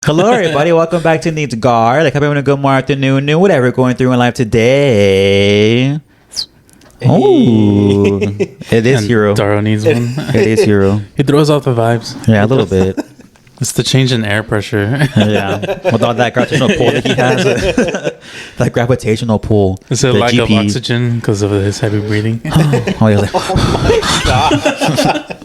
Hello, everybody. Welcome back to Needs Guard. Like, hope having a good morning, afternoon, noon, whatever you're going through in life today. Oh, it is Hero. Dario needs one. It is Hero. He throws off the vibes. Yeah, a little bit. It's the change in air pressure. Yeah, with all that gravitational pull that he has. That gravitational pull. It's a lack of oxygen because of his heavy breathing. Oh, yeah, like, oh my God.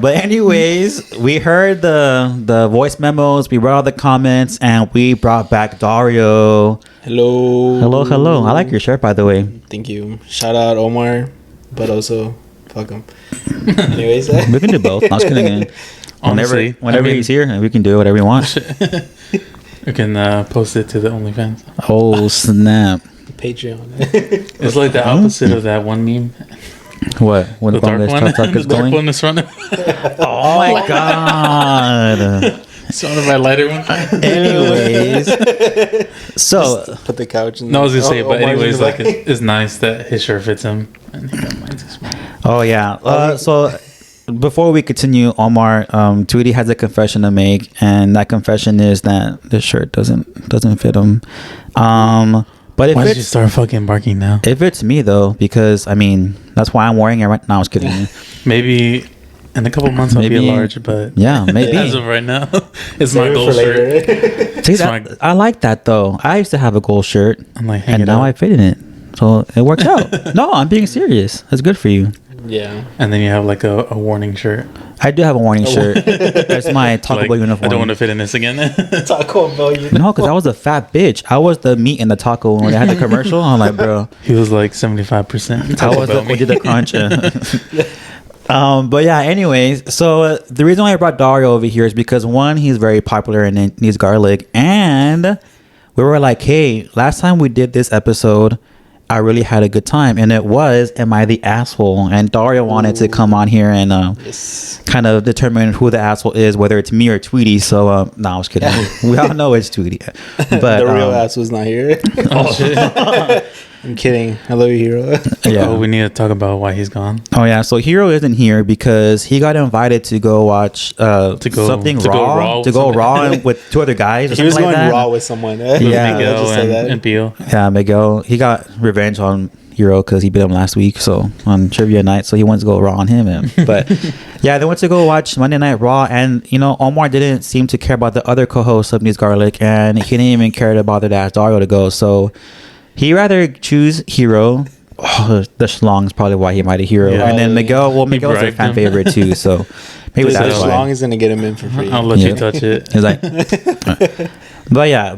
But anyways, we heard the voice memos, we read all the comments, and we brought back Dario. Hello. I like your shirt, by the way. Thank you. Shout out Omar, but also fuck him. Anyways, we can do both. I was kidding. Whenever he's here, we can do whatever we want. We can post it to the OnlyFans. Oh snap! Patreon. It's like the opposite of that one meme. What? When the dark one? The dark one is running. Oh my God! Surrounded by lighter one. Anyways, so just put the couch. No, I was gonna say, but anyways, like it's nice that his shirt fits him, and he got mine too small. Oh yeah. So before we continue, Omar, Tweety has a confession to make, and that confession is that this shirt doesn't fit him. But if why did you start fucking barking now? If it's me though, because I mean that's why I'm wearing it right now. I was kidding. Maybe in a couple months I'll be a large, but yeah, maybe as of right now, it's my gold shirt. See, I like that though. I used to have a gold shirt, and now I fit in it, so it works out. No, I'm being serious. That's good for you. Yeah. And then you have like a warning shirt. I do have a warning shirt. That's my Taco Bell uniform. I don't want to fit in this again. Taco Bell uniform. No, because I was a fat bitch. I was the meat in the taco when they had the commercial. I'm like, bro. He was like 75%. I was the crunch. But yeah, anyways. So the reason why I brought Dario over here is because one, he's very popular and needs garlic. And we were like, hey, last time we did this episode, I really had a good time, and it was Am I the Asshole? And Dario wanted to come on here and kind of determine who the asshole is, whether it's me or Tweety. So no, I was kidding. We all know it's Tweety, but the real asshole's not here. Oh shit. I'm kidding. I love you, Hero. Yeah. Oh, we need to talk about why he's gone. Oh yeah, so Hero isn't here because he got invited to go watch something raw with two other guys. He was going raw with someone. Yeah, Miguel and Pio. Yeah, Miguel. He got revenge on Hero because he beat him last week. So on trivia night, so he went to go raw on him. But yeah, they went to go watch Monday Night Raw, and Omar didn't seem to care about the other co-hosts of News Garlic, and he didn't even care to bother to ask Dario to go. So he rather choose Hero. Oh, the schlong's probably why he might have Hero. And then Miguel, Miguel's a fan favorite too. So maybe that's why. Schlong is gonna get him in for free. I'll let you touch it. He's like,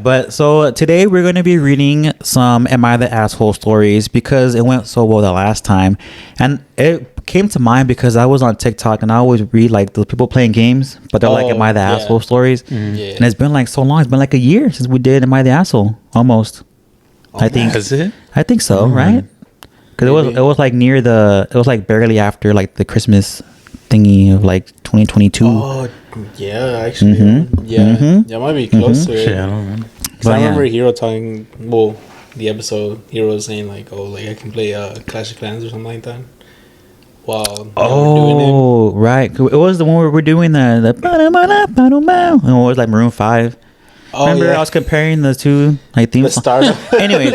but so today we're going to be reading some Am I the Asshole stories because it went so well the last time, and it came to mind because I was on TikTok and I always read like the people playing games, but they're like Am I the Asshole stories, and it's been like so long. It's been like a year since we did Am I the Asshole almost. I think. Is it? I think so, right? Because it was like it was like barely after like the Christmas thingy of like 2022. Oh yeah, actually, yeah, might be close to it. Shit, I don't remember. Because I remember Hero talking. Well, the episode Hero was saying like, "Oh, like I can play Clash of Clans or something like that." Wow. Oh, right. It was the one where we're doing the and it was like Maroon 5. Oh, remember I was comparing the two like themes. anyways,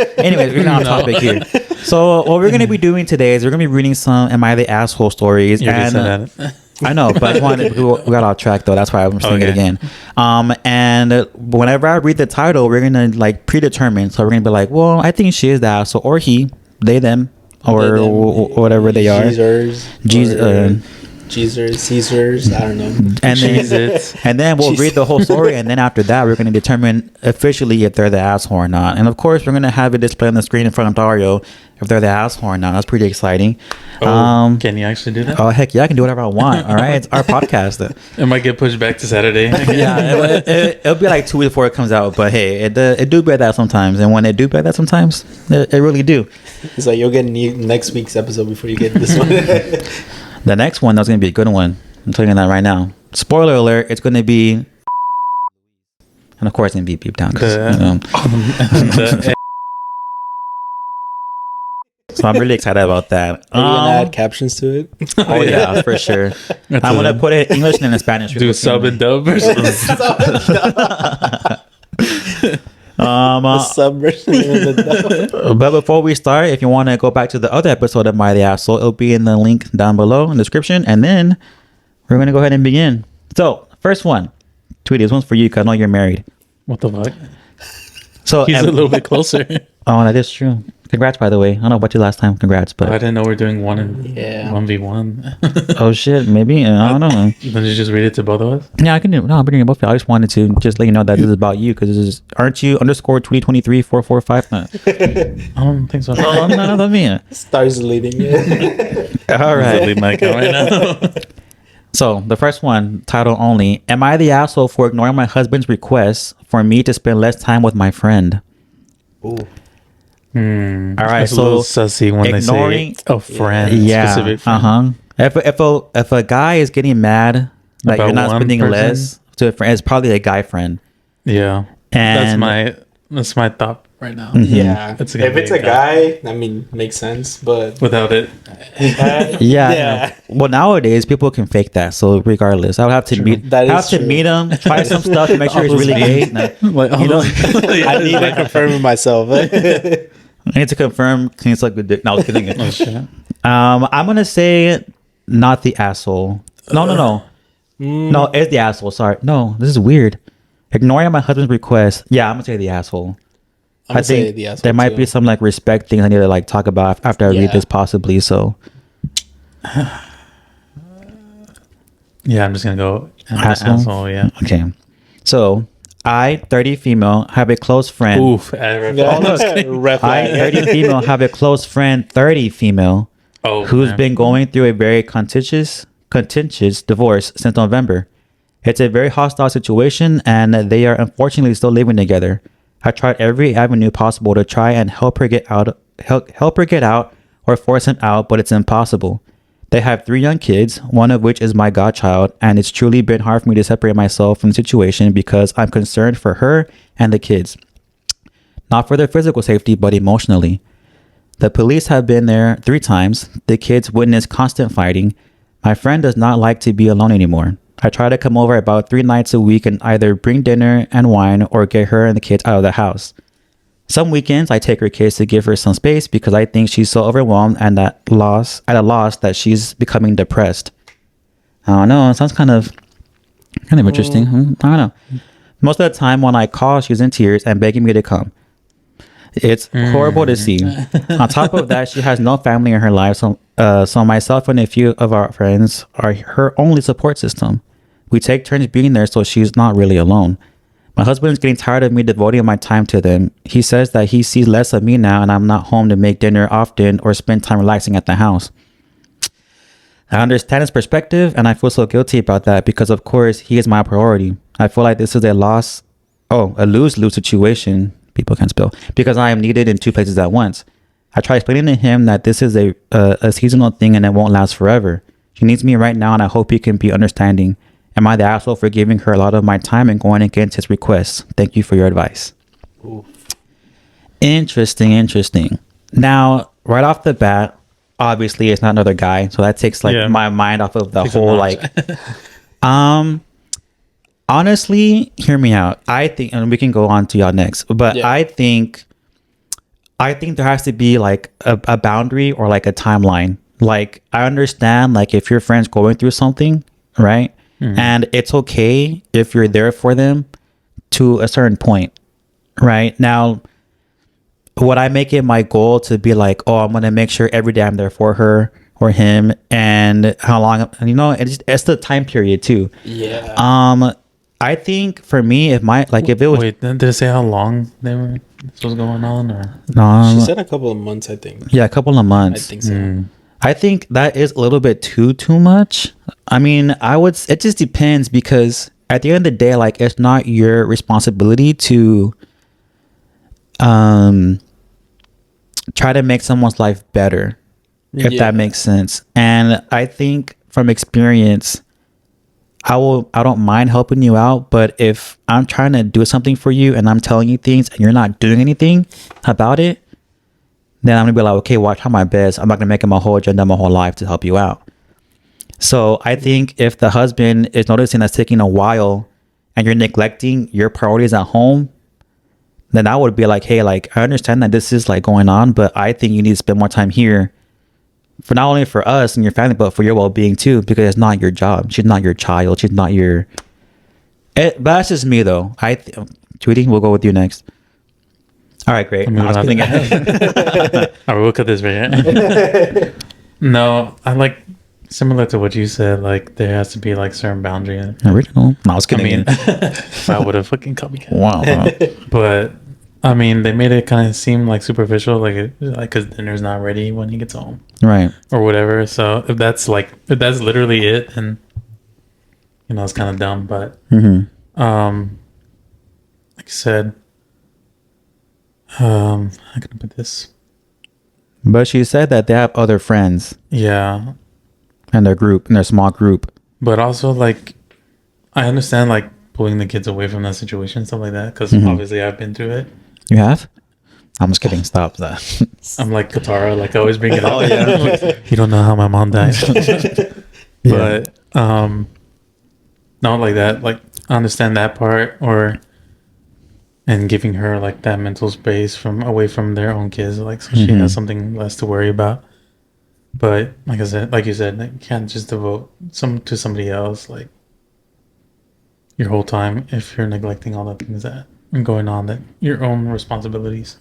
we're on topic here. So what we're gonna be doing today is we're gonna be reading some Am I the Asshole stories. You already said that. I know, but I wanted we got off track though. That's why I'm saying it again. And whenever I read the title, we're gonna like predetermine. So we're gonna be like, well, I think she is the asshole, or he, they, them, or whatever they are. Caesars, I don't know. And then we'll read the whole story, and then after that, we're going to determine officially if they're the asshole or not. And of course, we're going to have it displayed on the screen in front of Dario if they're the asshole or not. That's pretty exciting. Can you actually do that? Oh heck yeah, I can do whatever I want. All right, it's our podcast. It might get pushed back to Saturday. Yeah, it'll be like 2 weeks before it comes out. But hey, it do bear that sometimes, and when it do bear that sometimes, it really do. It's like you'll get next week's episode before you get this one. The next one, that's going to be a good one. I'm telling you that right now. Spoiler alert, it's going to be... And of course, it's going to be beep down. So I'm really excited about that. Are you gonna add captions to it? Oh yeah, for sure. I'm gonna put it in English and in Spanish. Do sub and dub or something. The sub version of the dub. But before we start, if you want to go back to the other episode of My the Asshole, it'll be in the link down below in the description. And then we're going to go ahead and begin. So, first one. Tweety, this one's for you because I know you're married. What the fuck? So He's a little bit closer. Oh, that is true. Congrats, by the way. I don't know about you last time. Congrats, but I didn't know we're doing 1v1. Oh shit, maybe I don't know. Then you just read it to both of us. Yeah, I can do. No, I'm bringing both of you. I just wanted to just let you know that this is about you because this is. Aren't you underscore 2023-445? No. I don't think so. Oh, no, that's me. Stars deleting it. All right. Delete my account right now. So the first one, title only. Am I the asshole for ignoring my husband's request for me to spend less time with my friend? Ooh. All right, That's a so little sussy when ignoring- they say a friend, Yeah. specific friend. If a guy is getting mad that About you're not one spending person? less to a friend, it's probably a guy friend. Yeah, And that's my thought right now. Yeah. It's If gonna be it's a a guy, I mean, makes sense. But Without it, yeah. Well, nowadays people can fake that. So regardless, I would have to meet. That is have to true. meet him, try some stuff to make sure it's really gay. No, like, you know, I need to confirm it myself. I need to confirm. Can you suck the dick? No, I was kidding. Oh shit! I'm gonna say not the asshole. No. No, it's the asshole. Sorry. No, this is weird. Ignoring my husband's request. Yeah, I'm gonna say the asshole. I think the asshole there might too. be some like respect things I need to like talk about after I read Yeah. this possibly. So Yeah, I'm just gonna go Asshole? Yeah. okay. So I, 30 female, have a close friend. Oof. Red I, flag. 30 female, have a close friend, 30 female, Oh, who's man. been going through a very contentious divorce since November. It's a very hostile situation, and they are unfortunately still living together. I tried every avenue possible to try and help her get out, or force him out, but it's impossible. They have 3 young kids, one of which is my godchild, and it's truly been hard for me to separate myself from the situation because I'm concerned for her and the kids. Not for their physical safety, but emotionally. The police have been there 3 times. The kids witness constant fighting. My friend does not like to be alone anymore. I try to come over about 3 nights a week and either bring dinner and wine or get her and the kids out of the house. Some weekends I take her kids to give her some space because I think she's so overwhelmed and at a loss that she's becoming depressed. I don't know. It sounds kind of interesting. I don't know. Most of the time when I call, she's in tears and begging me to come. It's horrible to see. On top of that, she has no family in her life. So myself and a few of our friends are her only support system. We take turns being there so she's not really alone. My husband is getting tired of me devoting my time to them. He says that he sees less of me now and I'm not home to make dinner often or spend time relaxing at the house. I understand his perspective and I feel so guilty about that because of course he is my priority. I feel like this is a lose-lose situation. People can't spell. Because I am needed in 2 places at once. I try explaining to him that this is a seasonal thing and it won't last forever. She needs me right now and I hope he can be understanding. Am I the asshole for giving her a lot of my time and going against his requests? Thank you for your advice. Ooh. Interesting. Now, right off the bat, obviously it's not another guy, so that takes like my mind off of the whole like. Honestly, hear me out. I think, and we can go on to y'all next, but Yeah. I think there has to be like a boundary or like a timeline. Like I understand, like if your friend's going through something, right? And it's okay if you're there for them to a certain point, right? Now, would I make it my goal to be like, oh, I'm going to make sure every day I'm there for her or him and how long, it's the time period too. Yeah. I think for me, if it was, Wait, did it say how long this was going on, or? She said a couple of months, I think. yeah, a couple of I months. think so. I think that is a little bit too much. I mean, it just depends because at the end of the day, like it's not your responsibility to try to make someone's life better, if that makes sense. And I think from experience, I don't mind helping you out, but if I'm trying to do something for you and I'm telling you things and you're not doing anything about it, then I'm gonna be like, okay, well, I try my best. I'm not gonna make it my whole agenda, my whole life to help you out. So I think if the husband is noticing that's taking a while and you're neglecting your priorities at home, then I would be like, hey, like, I understand that this is like going on, but I think you need to spend more time here for not only for us and your family, but for your well-being too, because it's not your job. She's not your child. She's not your... but that's just me though. Tweety, we'll go with you next. All right, great. I was All right, we'll cut this right here. No, I like similar to what you said. Like there has to be like certain boundary. Original. No, I was kidding. I would have fucking copycat. Wow. But I mean, they made it kind of seem like superficial, like because dinner's not ready when he gets home, Right. or whatever. So if that's literally it, then it's kind of dumb. But like I said. How can I put this? But she said that they have other friends. Yeah. In their small group. But also, like, I understand, like, pulling the kids away from that situation, stuff like that, because obviously I've been through it. You have? I'm just kidding. Stop that. I'm like Katara, like, I always bring it up. You don't know how my mom died. But, not like that. Like, I understand that part, and giving her like that mental space from away from their own kids, like so she has something less to worry about. But like you said, like, you can't just devote to somebody else like your whole time if you're neglecting all the things that are going on, that your own responsibilities.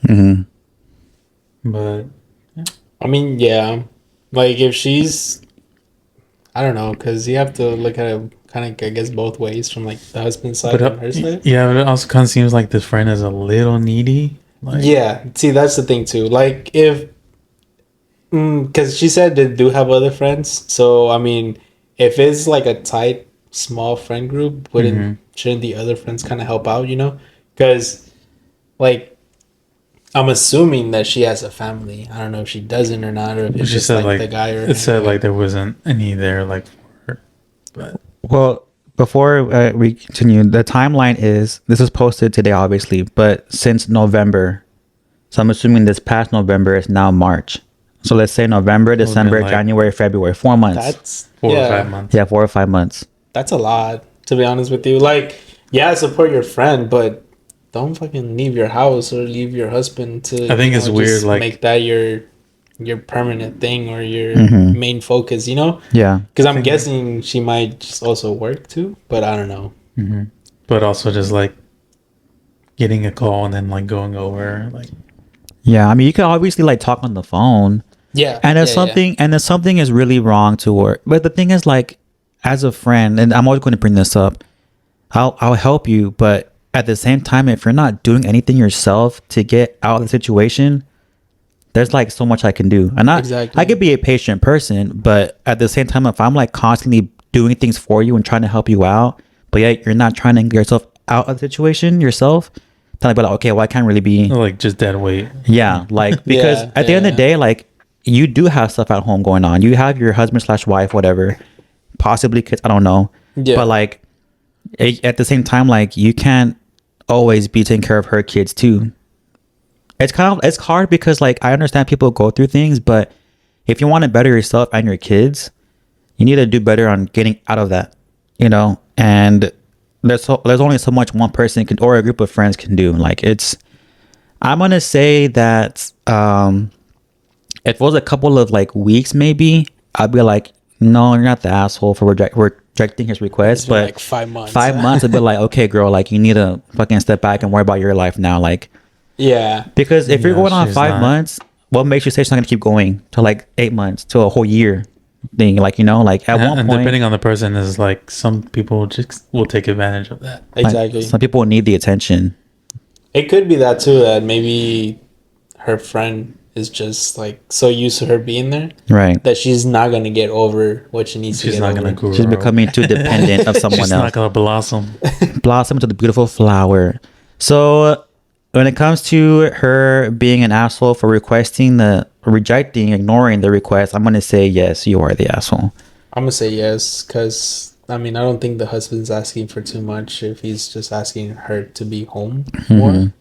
But yeah. I mean, yeah, like if she's, I don't know, because you have to look at it kind of, I guess, both ways, from like the husband's side and her side. Yeah, but it also kind of seems like this friend is a little needy. Like, yeah, see, that's the thing too. Like if, because she said they do have other friends, so I mean, if it's like a tight, small friend group, shouldn't the other friends kind of help out? Because like I'm assuming that she has a family. I don't know if she doesn't or not, or if it's just like the guy. Or it said like there wasn't any there, like for her, but. Well, before we continue, the timeline is, this is posted today, obviously, but since November. So I'm assuming this past November is now March. So let's say November, December, like January, February, 4 months. That's 4 or 5 months. Yeah, 4 or 5 months. That's a lot, to be honest with you. Like, yeah, support your friend, but don't fucking leave your house or leave your husband to. I think it's weird, like, make that your permanent thing or your main focus, Yeah, because I'm guessing she might just also work too, but I don't know. But also just like getting a call and then like going over, like, yeah, I mean, you can obviously like talk on the phone, and if something is really wrong to her, but the thing is, like, as a friend, and I'm always going to bring this up, I'll help you, but at the same time, if you're not doing anything yourself to get out of the situation, there's like so much I can do. And I could be a patient person, but at the same time, if I'm like constantly doing things for you and trying to help you out, but yet you're not trying to get yourself out of the situation yourself, then I'd be like, okay, well, I can't really be like just dead weight. Yeah, like, because at the end of the day, like, you do have stuff at home going on. You have your husband/wife, whatever, possibly kids, I don't know. But like at the same time, like, you can't always be taking care of her kids too. It's hard because, like, I understand people go through things, but if you want to better yourself and your kids, you need to do better on getting out of that, and there's only so much one person can, or a group of friends can do. Like, I'm going to say that, if it was a couple of like weeks, maybe I'd be like, no, you're not the asshole for rejecting his request. But like 5 months. 5 months, I'd be like, okay, girl, like, you need to fucking step back and worry about your life now. Like, yeah, because if you're going on 5 months, what makes you say she's not gonna keep going to like 8 months to a whole year thing? Like, like, at one point, depending on the person, is like some people just will take advantage of that. Exactly. Like, some people need the attention. It could be that too, that maybe her friend is just like so used to her being there, right, that she's not gonna get over what she needs to get over. Grow. She's becoming too dependent of someone else. She's not gonna blossom into the beautiful flower. So when it comes to her being an asshole for ignoring the request, I'm gonna say yes, you are the asshole. I'm gonna say yes, because I mean, I don't think the husband's asking for too much if he's just asking her to be home more.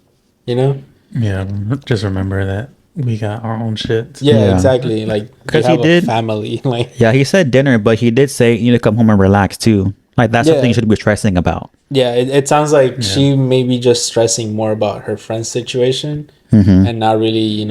Yeah, just remember that we got our own shit. Yeah, Yeah. exactly. Like, Because you he have did- a family. Like, Yeah, he said dinner, but he did say you need to come home and relax too. Like that's something Yeah. you should be stressing about. yeah, it sounds like Yeah. she may be just stressing more about her friend's situation Mm-hmm. and not really,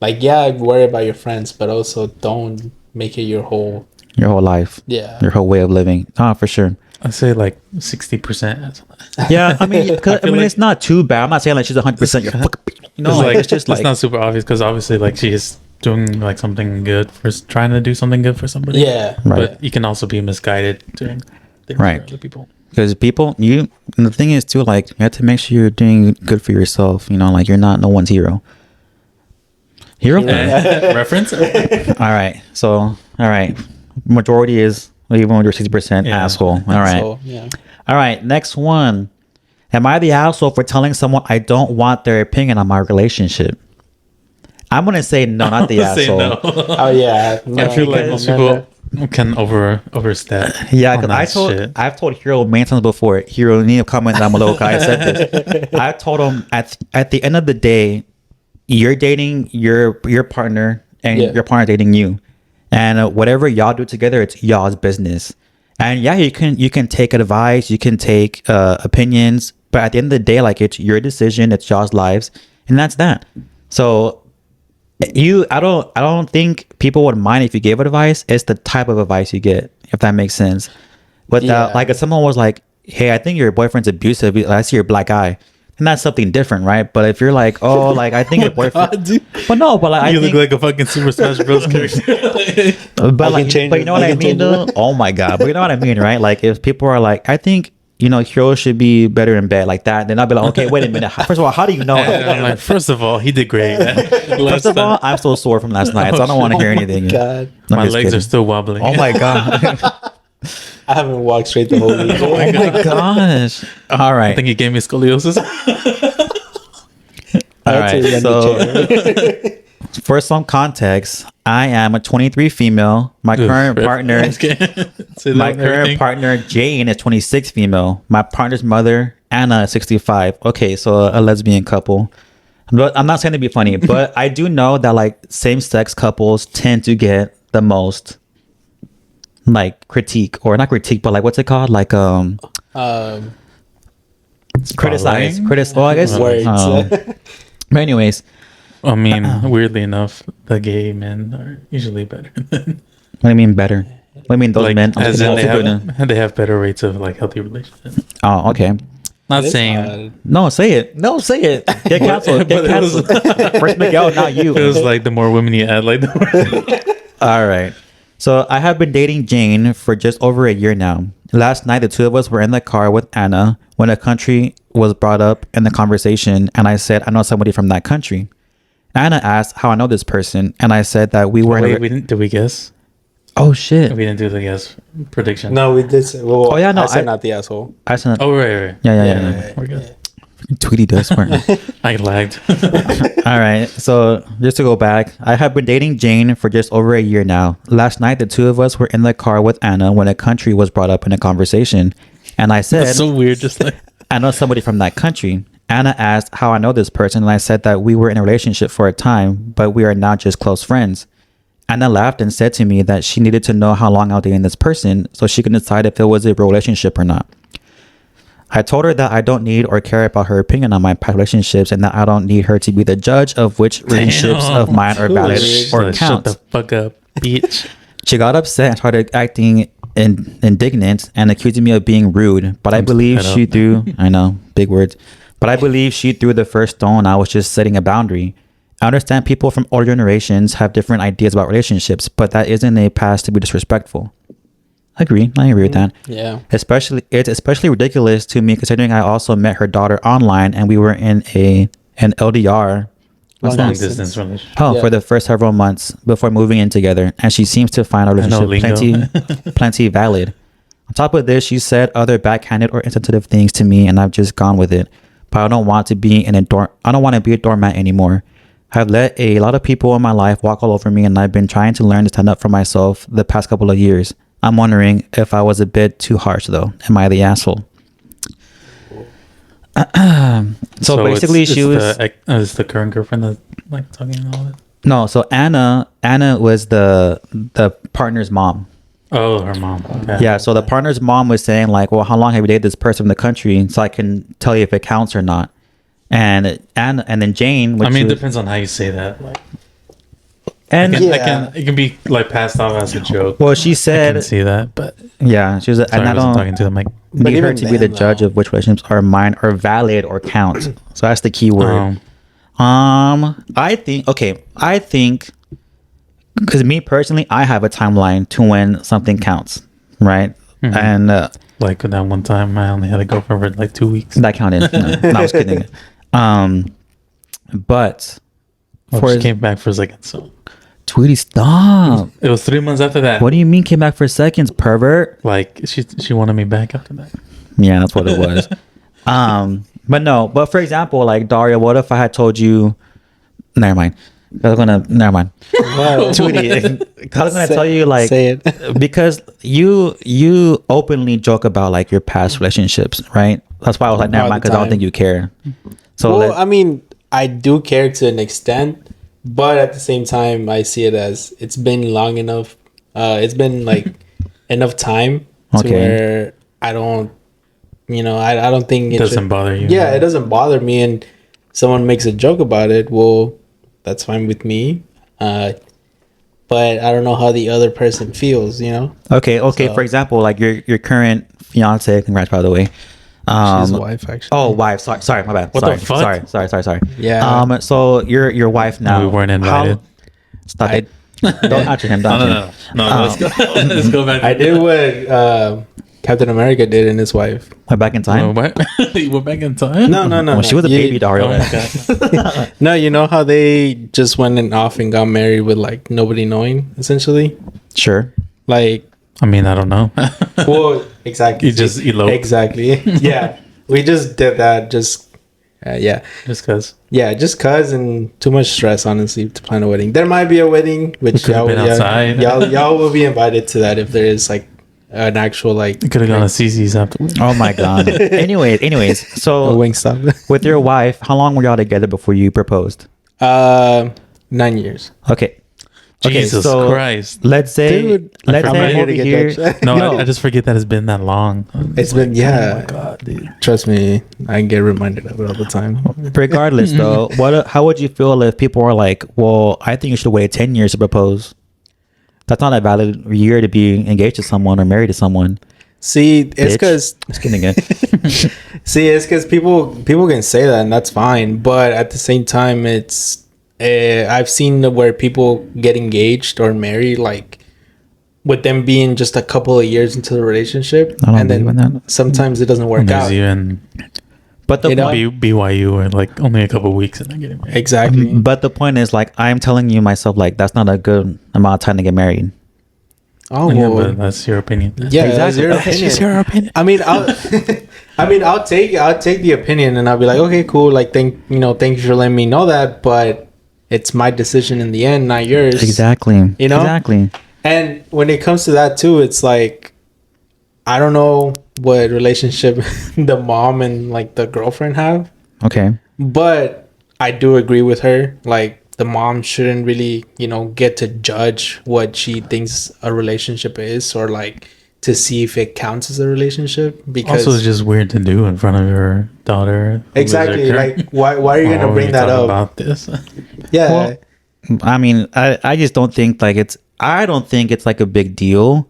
like, yeah, worry about your friends, but also don't make it your whole, Your whole life, yeah. your whole way of living. Oh, for sure. I say like 60%. Yeah, I mean, 'cause, I feel mean, like- it's not too bad. I'm not saying like she's 100%. You're fucking, like it's just like it's not super obvious because obviously like she is doing like something good for trying to do something good for somebody. Yeah. Right. But you can also be misguided doing things Right. for other people. because people and the thing is too, like you have to make sure you're doing good for yourself. Like you're not no one's hero. Reference? All right. So all right, majority is even when you're 60% Yeah. asshole. All right. So, yeah. All right, next one. Am I the asshole for telling someone I don't want their opinion on my relationship? I'm gonna say no, not the Say asshole. no. Oh, yeah. I feel like no, most no, people can overstep. Yeah, on because that shit. I've told Hero many times before. Hero, you need to comment down below. 'Cause I said this. I told him at the end of the day, you're dating your partner, and Yeah. your partner dating you, and whatever y'all do together, it's y'all's business. And yeah, you can take advice, you can take opinions, but at the end of the day, like it's your decision, it's y'all's lives, and that's that. So I don't think people would mind if you gave advice. It's the type of advice you get, if that makes sense. Without Yeah. like if someone was like, hey, I think your boyfriend's abusive, I see your black eye, and that's something different, right? But if you're like, oh, like I think your boyfriend, but no, but like You I look think, like a fucking Super Smash Bros. character. but like, change but it. you know what I I can mean, change though? it. Oh my god, but you know what I mean, right? Like if people are like, I think Hero should be better in bed, like that, then I'll be like, okay, wait a minute. First of all, how do you know? And I'm like, first of all, he did great. First of all, I'm so sore from last night, so I don't want to hear anything. God. I'm my just legs kidding. are still wobbling. Oh my god. I haven't walked straight the whole week. Oh my gosh. All I right. think he gave me scoliosis. All I had to right. run the So for some context, I am a 23 female. My current partner, Jane, is 26 female. My partner's mother, Anna, is 65. Okay, so a lesbian couple. But I'm not saying to be funny, but I do know that like same-sex couples tend to get the most like critique, or not critique, but like what's it called? Like criticize. Well, I guess Words. but anyways, I mean, weirdly enough, the gay men are usually better than what do you mean better? What do you mean those like men? as in Oh, they have better rates of like healthy relationships. oh, okay. Not It is saying odd. No, say it. No, say it. Get canceled. Get But it was- canceled. First Miguel, not you. it was like the more women you add, like the more. All right. So I have been dating Jane for just over a year now. Last night, the two of us were in the car with Anna when a country was brought up in the conversation, and I said, I know somebody from that country. Anna asked how I know this person, and I said that we were Wait, we didn't. Did we guess? Oh, shit. We didn't do the guess prediction. No, we did. Say, well, Oh, yeah, no, I said I- not the asshole. I sent Oh right. Yeah. We're good. Tweety does smart. I lagged. All right. So just to go back, I have been dating Jane for just over a year now. Last night, the two of us were in the car with Anna when a country was brought up in a conversation. And I said, That's so weird. Just like I know somebody from that country. Anna asked how I know this person. And I said that we were in a relationship for a time, but we are now just close friends. Anna laughed and said to me that she needed to know how long I was dating this person so she could decide if it was a real relationship or not. I told her that I don't need or care about her opinion on my past relationships, and that I don't need her to be the judge of which relationships of mine are valid or Shut count. the fuck up, bitch. She got upset and started acting indignant and accusing me of being rude. But I believe fed she up. threw, I know, big words. But I believe she threw the first stone. I was just setting a boundary. I understand people from older generations have different ideas about relationships, but that isn't a pass to be disrespectful. I agree with that. Yeah. It's especially ridiculous to me considering I also met her daughter online and we were in an LDR. What's Long that? distance relationship. Oh, Yeah. for the first several months before moving in together, and she seems to find our I know relationship plenty valid. On top of this, she said other backhanded or insensitive things to me, and I've just gone with it. But I don't want to be I don't want to be a doormat anymore. I've let a lot of people in my life walk all over me, and I've been trying to learn to stand up for myself the past couple of years. I'm wondering if I was a bit too harsh, though. Am I the asshole? So basically, she was is the current girlfriend that like talking and all that. no. So Anna was the partner's mom. Oh, her mom. Okay. Yeah. So the partner's mom was saying like, well, how long have you dated this person in the country, so I can tell you if it counts or not. And then Jane. I mean, it was, depends on how you say that. Like, and it can be like passed off as a joke. well, she I said, can see that, but yeah, she was. sorry, And I I wasn't don't talking to them. Like, But need her even to be the then, judge though. of which relationships are mine or valid or count. So that's the key word. I think because me personally, I have a timeline to when something counts, right? Mhm. And like that one time, I only had a girlfriend for like 2 weeks. that counted. No, I was kidding. But Well, she came back for a second, so Tweety, stop. it was 3 months after that. What do you mean came back for seconds, pervert? Like she wanted me back after that. Yeah, that's what it was. But no, but for example, like Dario, what if I had told you, never mind. Never mind. Tweety, I was gonna tell you like, say it. because you openly joke about like your past relationships, right? That's why I was like, never All mind, the because I don't time. think you care. So Well, I mean, I do care to an extent, but at the same time, I see it as it's been long enough. It's been like enough time to Okay. where I don't, I don't think It doesn't bother you. Yeah, it doesn't bother me, and someone makes a joke about it. Well, that's fine with me. But I don't know how the other person feels. okay. So- For example, like your current fiance, congrats by the way. She's his wife, actually. Oh, wife. Sorry, my bad. What sorry, the fuck? Sorry. Yeah. So your wife now. we weren't invited. Stop it. Don't answer him. Don't answer him. No. Let's go. Let's go back. I did what Captain America did and his wife. Went back in time. You went back in time. No. When she was a baby, Dario. Oh my god. No, you know how they just went off and got married with like nobody knowing, essentially. Sure. Like, I mean, I don't know. well, exactly. You just eloped. Exactly. Yeah, we just did that. Just yeah, Just cause. yeah, just cause and too much stress, honestly, to plan a wedding. There might be a wedding, which could've been outside. y'all will be invited to that if there is like an actual like You could have gone to CC's afterwards. Oh my god. Anyways, a so wing stop. with your wife, how long were y'all together before you proposed? 9 years. Okay. Jesus so Christ. Let's say Dude, let's I'm say ready over to get here. judged. No, No. I just forget that it's been that long. It's been Oh my god, dude. Trust me, I get reminded of it all the time. Regardless, though, how would you feel if people were like, "Well, I think you should wait 10 years to propose"? That's not a valid year to be engaged to someone or married to someone. See, it's Bitch. because Just kidding. people can say that and that's fine, but at the same time, it's I've seen where people get engaged or married like with them being just a couple of years into the relationship, I don't and believe in then that. sometimes it doesn't work And out. there's even But the You know? point, BYU or like only a couple weeks and then getting married. Exactly. but the point is, like, I'm telling you myself, like, that's not a good amount of time to get married. Oh, Yeah, well, but that's your opinion. yeah, that's Exactly. your Okay, opinion. It's your opinion. I mean, I'll take the opinion and I'll be like, okay, cool. Like, thank you for letting me know that, but it's my decision in the end, not yours. Exactly. You know? Exactly. And when it comes to that too, it's like, I don't know what relationship the mom and like the girlfriend have, Okay. but I do agree with her. Like, the mom shouldn't really, get to judge what she thinks a relationship is, or like to see if it counts as a relationship, because Also, it's just weird to do in front of your daughter. who is exactly, your current- like why are you Why gonna would bring we that talk up? about this? Yeah. Well, I mean, I just don't think like I don't think it's like a big deal,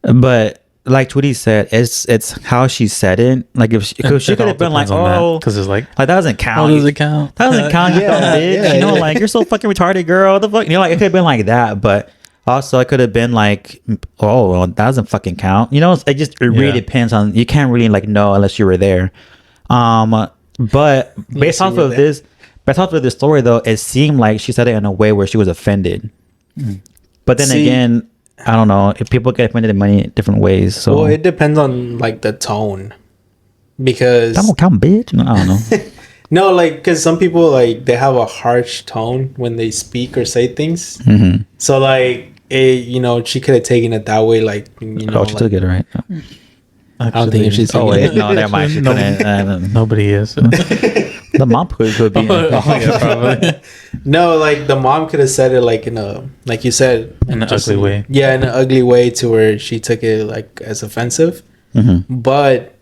but like Tweety said, it's how she said it. Like if she could have been like, oh, because it's like, like that doesn't count. how does it count? That doesn't count, you Yeah, dumb bitch. yeah, You know, yeah. like you're so fucking retarded, girl. What the fuck, like it could have been like that, but also it could have been like, oh, well, that doesn't fucking count. You know, it really Yeah. depends on. You can't really like know unless you were there. But based you off were of there. this, based off of this story though, it seemed like she said it in a way where she was offended. But then See- again, I don't know if people get offended in many different ways. So Well, it depends on like the tone, because that don't count, bitch. No, I don't know. no, like, because some people like they have a harsh tone when they speak or say things. Mm-hmm. So like, she could have taken it that way, like, Oh, she like, took it right. I don't think she's Oh thinking wait, no, never mind. She couldn't. Nobody is. The mom could be. Yeah, probably. No, like the mom could have said it like in a, like you said, In an just ugly way. Yeah, in an ugly way to where she took it like as offensive. Mm-hmm. But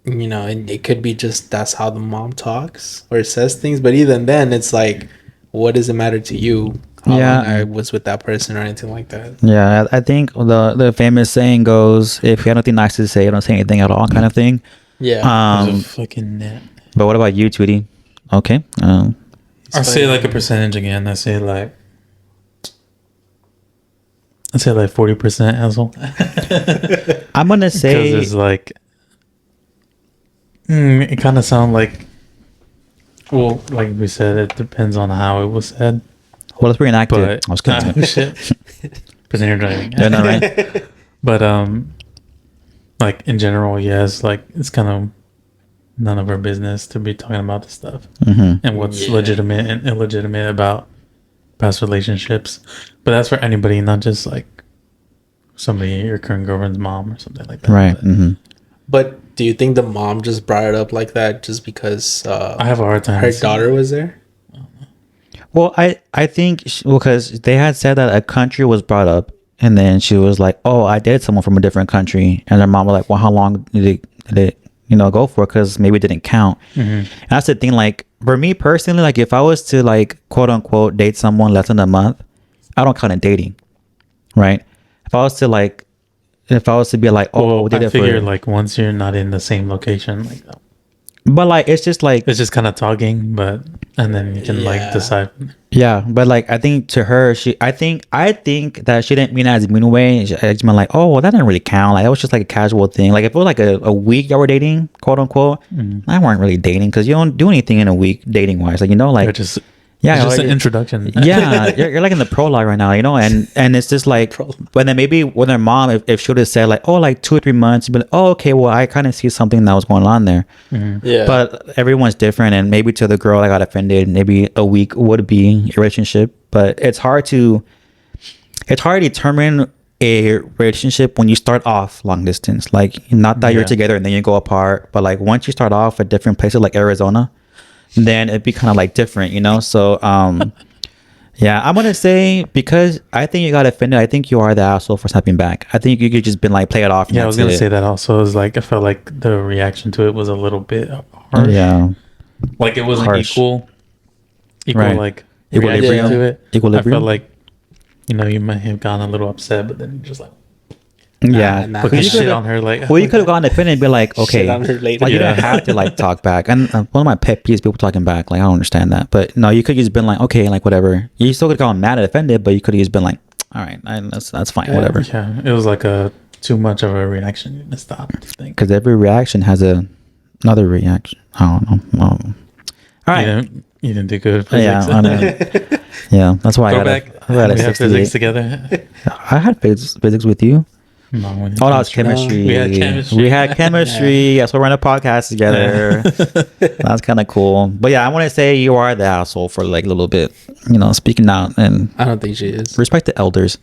you know, it could be just that's how the mom talks or says things. But even then, it's like, what does it matter to you? How Yeah. long I was with that person or anything like that. Yeah, I think the famous saying goes, "If you have nothing nice to say, don't say anything at all," kind of thing. Yeah. There's a fucking net. But what about you, Tweety? Okay. I say like a percentage again. I say like 40% asshole. I'm gonna Because say it's like, it kind of sounds like, well, like we said, it depends on how it was said. well, let's reenact But it. I was kidding. shit. Pretend you're driving. Yeah, no, right? But like in general, yes, like it's kind of none of our business to be talking about this stuff Mm-hmm. and what's Yeah. legitimate and illegitimate about past relationships. But that's for anybody, not just like somebody, your current girlfriend's mom or something like that. Right. But Mm-hmm. But do you think the mom just brought it up like that just because I have a hard time. her seeing- daughter was there? Well, I think because they had said that a country was brought up, and then she was like, "Oh, I dated someone from a different country," and her mom was like, "Well, how long did it go for? Because maybe it didn't count." And that's the thing. Like for me personally, like if I was to like quote unquote date someone less than a month, I don't count it dating, right? If I was to be like, "Oh, Well, we did I it figure for," like once you're not in the same location, like but like it's just like it's just kind of talking, but and then you can like Yeah. decide. yeah, but like I think to her, I think that she didn't mean it as a mean way. She just meant like, oh, well, that didn't really count. Like it was just like a casual thing. Like if it was like a week y'all were dating, quote unquote, I weren't really dating because you don't do anything in a week dating wise. Like They're like just yeah, it's just like, an introduction. yeah, you're like in the prologue right now, and it's just like, but then maybe with her mom, if she would have said like, oh, like 2 or 3 months, you'd be like, oh, okay, well, I kind of see something that was going on there. Yeah. But everyone's different, and maybe to the girl that got offended, maybe a week would be a relationship. But it's hard to determine a relationship when you start off long distance. Like not that you're Yeah. together and then you go apart, but like once you start off at different places like Arizona, then it'd be kind of like different, So yeah, I'm gonna say because I think you got offended. I think you are the asshole for snapping back. I think you could just been like play it off. and Yeah, I was that's gonna it. say that also. Is like I felt like the reaction to it was a little bit harsh. Yeah. Like it wasn't Harsh. equal Right. like Equilibrium. reaction to it. Equilibrium. I felt like you might have gotten a little upset, but then just like Yeah. nah, put nah. the you shit could've- on her. Like Well, you could have gone offended and be like, okay, Shit on her later. like you don't Yeah. have to like talk back. And one of my pet peeves, people talking back. Like I don't understand that, but no, you could have just been like, okay, like whatever. You still could have gone mad and offended, but you could have just been like, all right, that's fine, whatever. Yeah, it was like a too much of a reaction to stop. I think. Because every reaction has another reaction. I don't know. All right. You didn't do good. Yeah, Physics. I know. Yeah, that's why Go I got back. I got a We have 68. physics together. I had physics with you. No, we Oh, that was chemistry. We had chemistry. We had chemistry. That's why we're on a podcast together. That's kind of cool. But yeah, I want to say you are the asshole for like a little bit, speaking out and I don't think she is. respect the elders.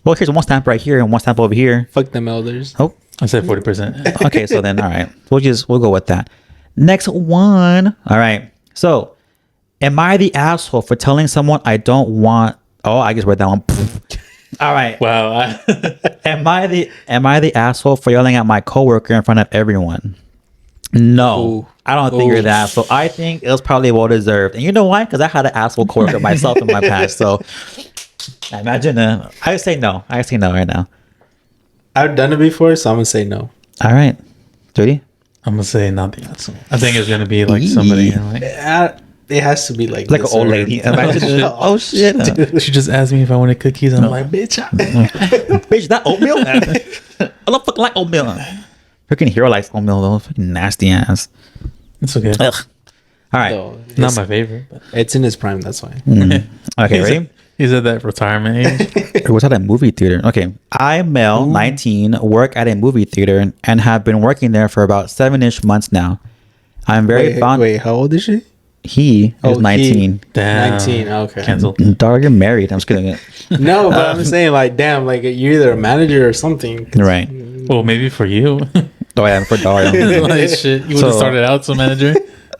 Well, here's one stamp right here and one stamp over here. Fuck them elders. Oh, I said 40%. okay. So then, all right, we'll go with that. Next one. All right. So, am I the asshole for telling someone I don't want? Oh, I just read that one. All right. Wow. Am I the asshole for yelling at my coworker in front of everyone? No, Ooh. I don't think you're Ooh. the asshole. I think it was probably well deserved. And you know why? Because I had an asshole coworker myself in my past. So imagine I say no. I say no right now. I've done it before, so I'm gonna say no. All right, Judy. I'm gonna say not the asshole. I think it's gonna be like somebody like It has to be like Like an this old or- lady. Imagine oh shit, she just asked me if I wanted cookies. I'm like, bitch. bitch, that oatmeal. I don't fucking like oatmeal. Freaking hero likes oatmeal though. Fucking nasty ass. It's okay. Ugh. All right. So, Not it's- my favorite. But It's in his prime. That's why. Okay, ready? He's at that retirement age. Was at a movie theater. Okay. I, male, 19, work at a movie theater and have been working there for about 7-ish months now. I'm very fond. Wait, how old is she? He is 19. Damn. 19. Okay. Cancelled. Dog, you're married. I'm just kidding. No, but I'm saying like, damn, like you're either a manager or something. 'cause- Right. Well, maybe for you. Oh yeah, for Dario. Like, shit, you would have So- started out as a manager.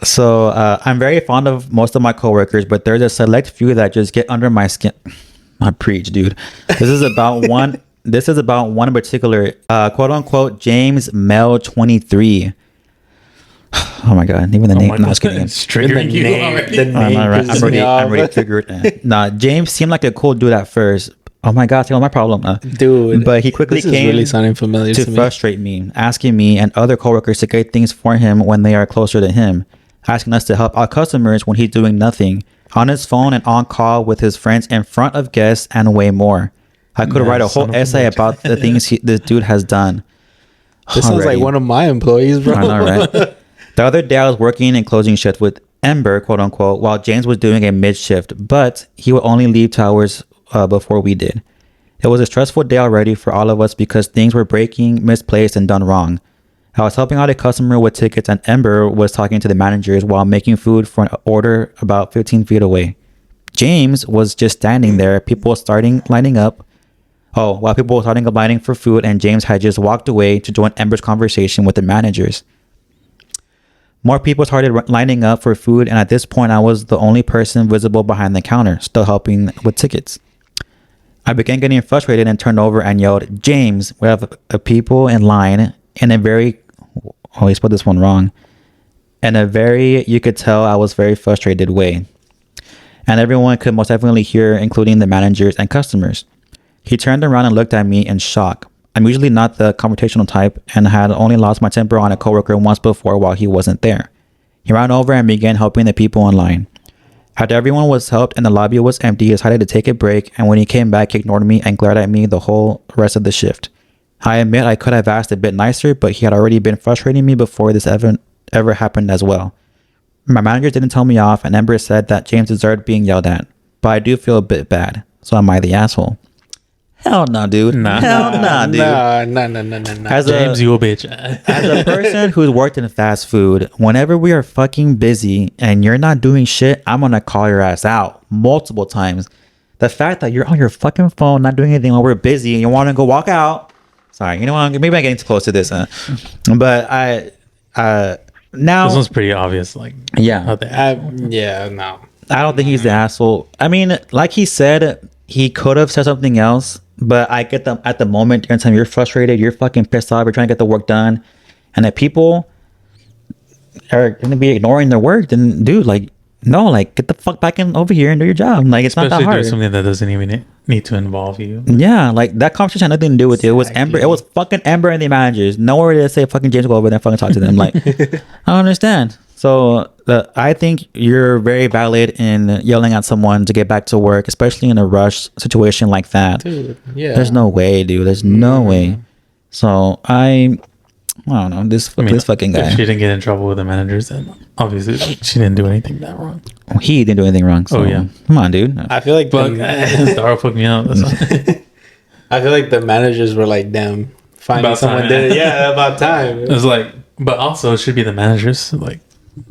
So I'm very fond of most of my coworkers, but there's a select few that just get under my skin. I preach, dude. This is about one. This is about one in particular, quote unquote, James Mel 23. Oh my god! Even the name. my No, I was God. kidding. It's triggering The you name- already. the name pisses me I'm off. already triggered. Nah, James seemed like a cool dude at first. Oh my god, my problem. Dude, But he quickly this is came really sounding familiar to to me. frustrate me, asking me and other coworkers to get things for him when they are closer to him, asking us to help our customers when he's doing nothing, on his phone and on call with his friends in front of guests, and way more. I could Man, write a son whole of a essay bitch. about the things this dude has done. This sounds like Already. one of my employees, bro. I know, right? The other day I was working in closing shift with Ember, quote unquote, while James was doing a mid shift, but he would only leave 2 hours before we did. It was a stressful day already for all of us because things were breaking, misplaced, and done wrong. I was helping out a customer with tickets, and Ember was talking to the managers while making food for an order about 15 feet away. James was just standing there, people starting lining up. Oh, while people were starting up lining for food, and James had just walked away to join Ember's conversation with the managers. More people started lining up for food, and at this point, I was the only person visible behind the counter, still helping with tickets. I began getting frustrated and turned over and yelled, "James, we have people in line," in a very, oh, he spelled this one wrong, in a very, you could tell I was very frustrated way. And everyone could most definitely hear, including the managers and customers. He turned around and looked at me in shock. I'm usually not the confrontational type and had only lost my temper on a coworker once before while he wasn't there. He ran over and began helping the people in line. After everyone was helped and the lobby was empty, he decided to take a break, and when he came back, he ignored me and glared at me the whole rest of the shift. I admit I could have asked a bit nicer, but he had already been frustrating me before this ever happened as well. My manager didn't tell me off, and Ember said that James deserved being yelled at, but I do feel a bit bad. So am I the asshole? Hell no, dude. Nah. Hell nah, dude. Nah. As James, a, you a bitch. as a person who's worked in fast food, whenever we are fucking busy and you're not doing shit, I'm gonna call your ass out multiple times. The fact that you're on your fucking phone, not doing anything while we're busy, and you want to go walk out. Sorry, you know what? Maybe I'm getting too close to this, but now This one's pretty obvious. Like, yeah, how the Yeah, no. I don't think he's the asshole. I mean, like he said, he could have said something else, but I get them at the moment. Anytime you're frustrated, you're fucking pissed off, you're trying to get the work done, and that people are gonna be ignoring their work, then dude, like, no, like, get the fuck back in over here and do your job. Like, it's not especially that doing hard. something that doesn't even need to involve you. Yeah, like that conversation had nothing to do with it. It was Ember. It was fucking Ember and the managers. Nowhere to say fucking James go over there and fucking talk to them. Like, I don't understand. So I think you're very valid in yelling at someone to get back to work, especially in a rush situation like that. Dude, yeah. There's no way, dude. There's no way. So I don't know. This fucking If guy. she didn't get in trouble with the managers, then obviously she didn't do anything that wrong. He didn't do anything wrong. So, Oh, yeah. Come on, dude. I feel like But Dario fucked me out. That's why. I feel like the managers were like, damn, finding About someone time. did it. Yeah, about time. It's like, but also it should be the managers. Like,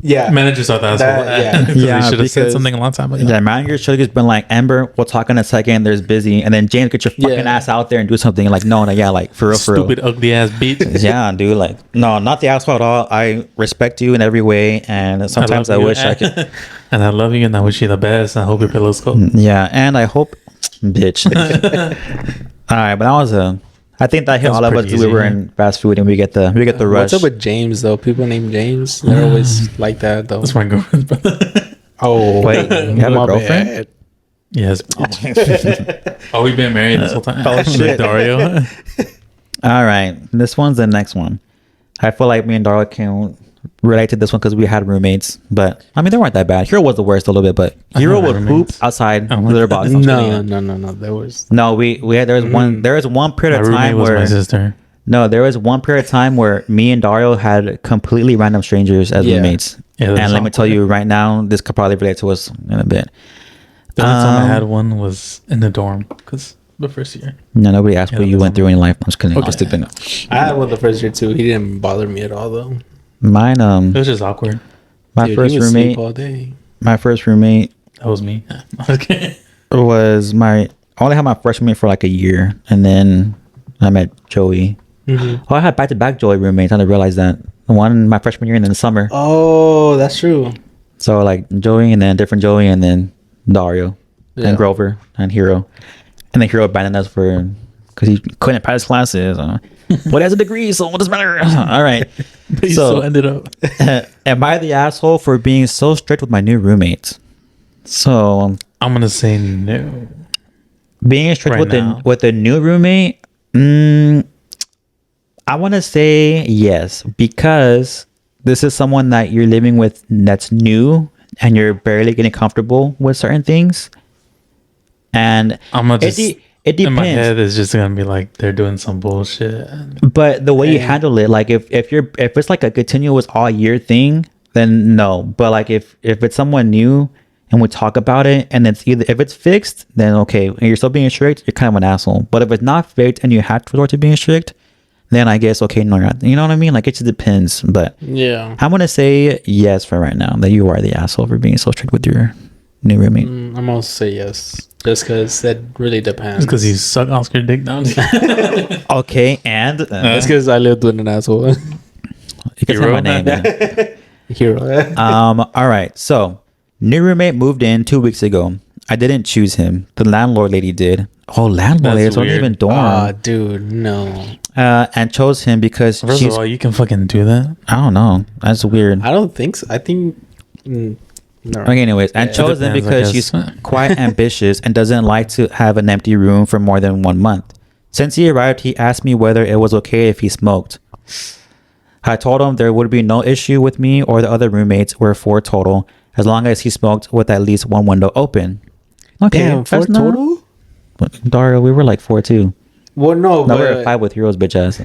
Yeah. managers are the asshole. yeah. Because Yeah, they should have said because- something a long time ago. Yeah, manager should have just been like, Ember, we'll talk in a second. There's busy. And then James, get your fucking Yeah. ass out there and do something. Like, no, yeah, like, for real, for real. Stupid, ugly ass bitch. Yeah, dude. Like, no, not the asshole at all. I respect you in every way. And sometimes I love you. wish I could. And I love you, and I wish you the best. I hope your pillow's cold. Yeah, and I hope, bitch. All right, but that was I think that hit That was all of us. pretty We were easy, in fast food and we get the rush. What's up with James though? People named James. They're always like that though. That's my girlfriend's brother. Oh Wait, you have a my girlfriend? bad. Yes. Oh, we've been married this whole time. Oh, shit. Dario. All right, this one's the next one. I feel like me and Daryl can relate to this one because we had roommates, but I mean they weren't that bad. Hero was the worst a little bit, but Hero had would poop roommates. outside Oh, their box. No. There was No, we had there was one period My of roommate time was my where sister. no, there was one period of time where me and Dario had completely random strangers as Yeah. roommates. Yeah, and that's let me tell awkward. you right now, this could probably relate to us in a bit. The only time I Um, had one was in the dorm because the first year. No, nobody asked Yeah, what you that's went through in life. I'm just kidding. Okay. I'll stick to I had one the first year too. He didn't bother me at all though. mine. It was just awkward. My Dude, first he would sleep roommate. all day. My first roommate That was me. Okay. was my. I only had my first roommate for like a year, and then I met Joey Mhm. Oh, I had back-to-back Joey roommates. I didn't realize that. One my freshman year and then the summer. Oh, that's true. So like Joey and then different Joey and then Dario Yeah. and Grover and Hero. And then Hero abandoned us because he couldn't pass classes. But he has a degree, so what does it matter? All right. But you So- still ended up. Am I the asshole for being so strict with my new roommates? So I'm gonna say no. being strict Right now. with the new roommate, I want to say yes, because this is someone that you're living with that's new and you're barely getting comfortable with certain things. And I'm gonna it, just it in my depends. head it's just gonna be like they're doing some bullshit. But the way you Yeah. handle it, like if it's like a continuous all year thing, then no. But like if it's someone new and we talk about it and it's either if it's fixed, then okay, and you're still being strict, you're kind of an asshole. But if it's not fixed and you have to resort to being strict, then I guess okay, no, you're not. You know what I mean? Like it just depends. But Yeah. I'm gonna say yes for right now that you are the asshole for being so strict with your new roommate. I'm gonna say yes, just because that really depends. Because you suck Oscar dick down. Okay, and That's because I lived with an asshole. you can say Hero? my name. Man. Hero. All right. So, new roommate moved in 2 weeks ago. I didn't choose him. The landlord lady did. Oh, landlord lady. That's It's not weird. even dorm. Ah, dude, no. And chose him because First she's. of all, you can fucking do that. I don't know. That's weird. I don't think so. I think. No. Okay, anyways, and Yeah. chose him Depends, I because guess. she's quite ambitious and doesn't like to have an empty room for more than 1 month. Since he arrived, he asked me whether it was okay if he smoked. I told him there would be no issue with me or the other roommates. We're 4 total, as long as he smoked with at least one window open. Okay, Damn, 4 that's not- total? Dario, we were like 4 too. Well, no, No, we were but 5 with Heroes, bitch ass.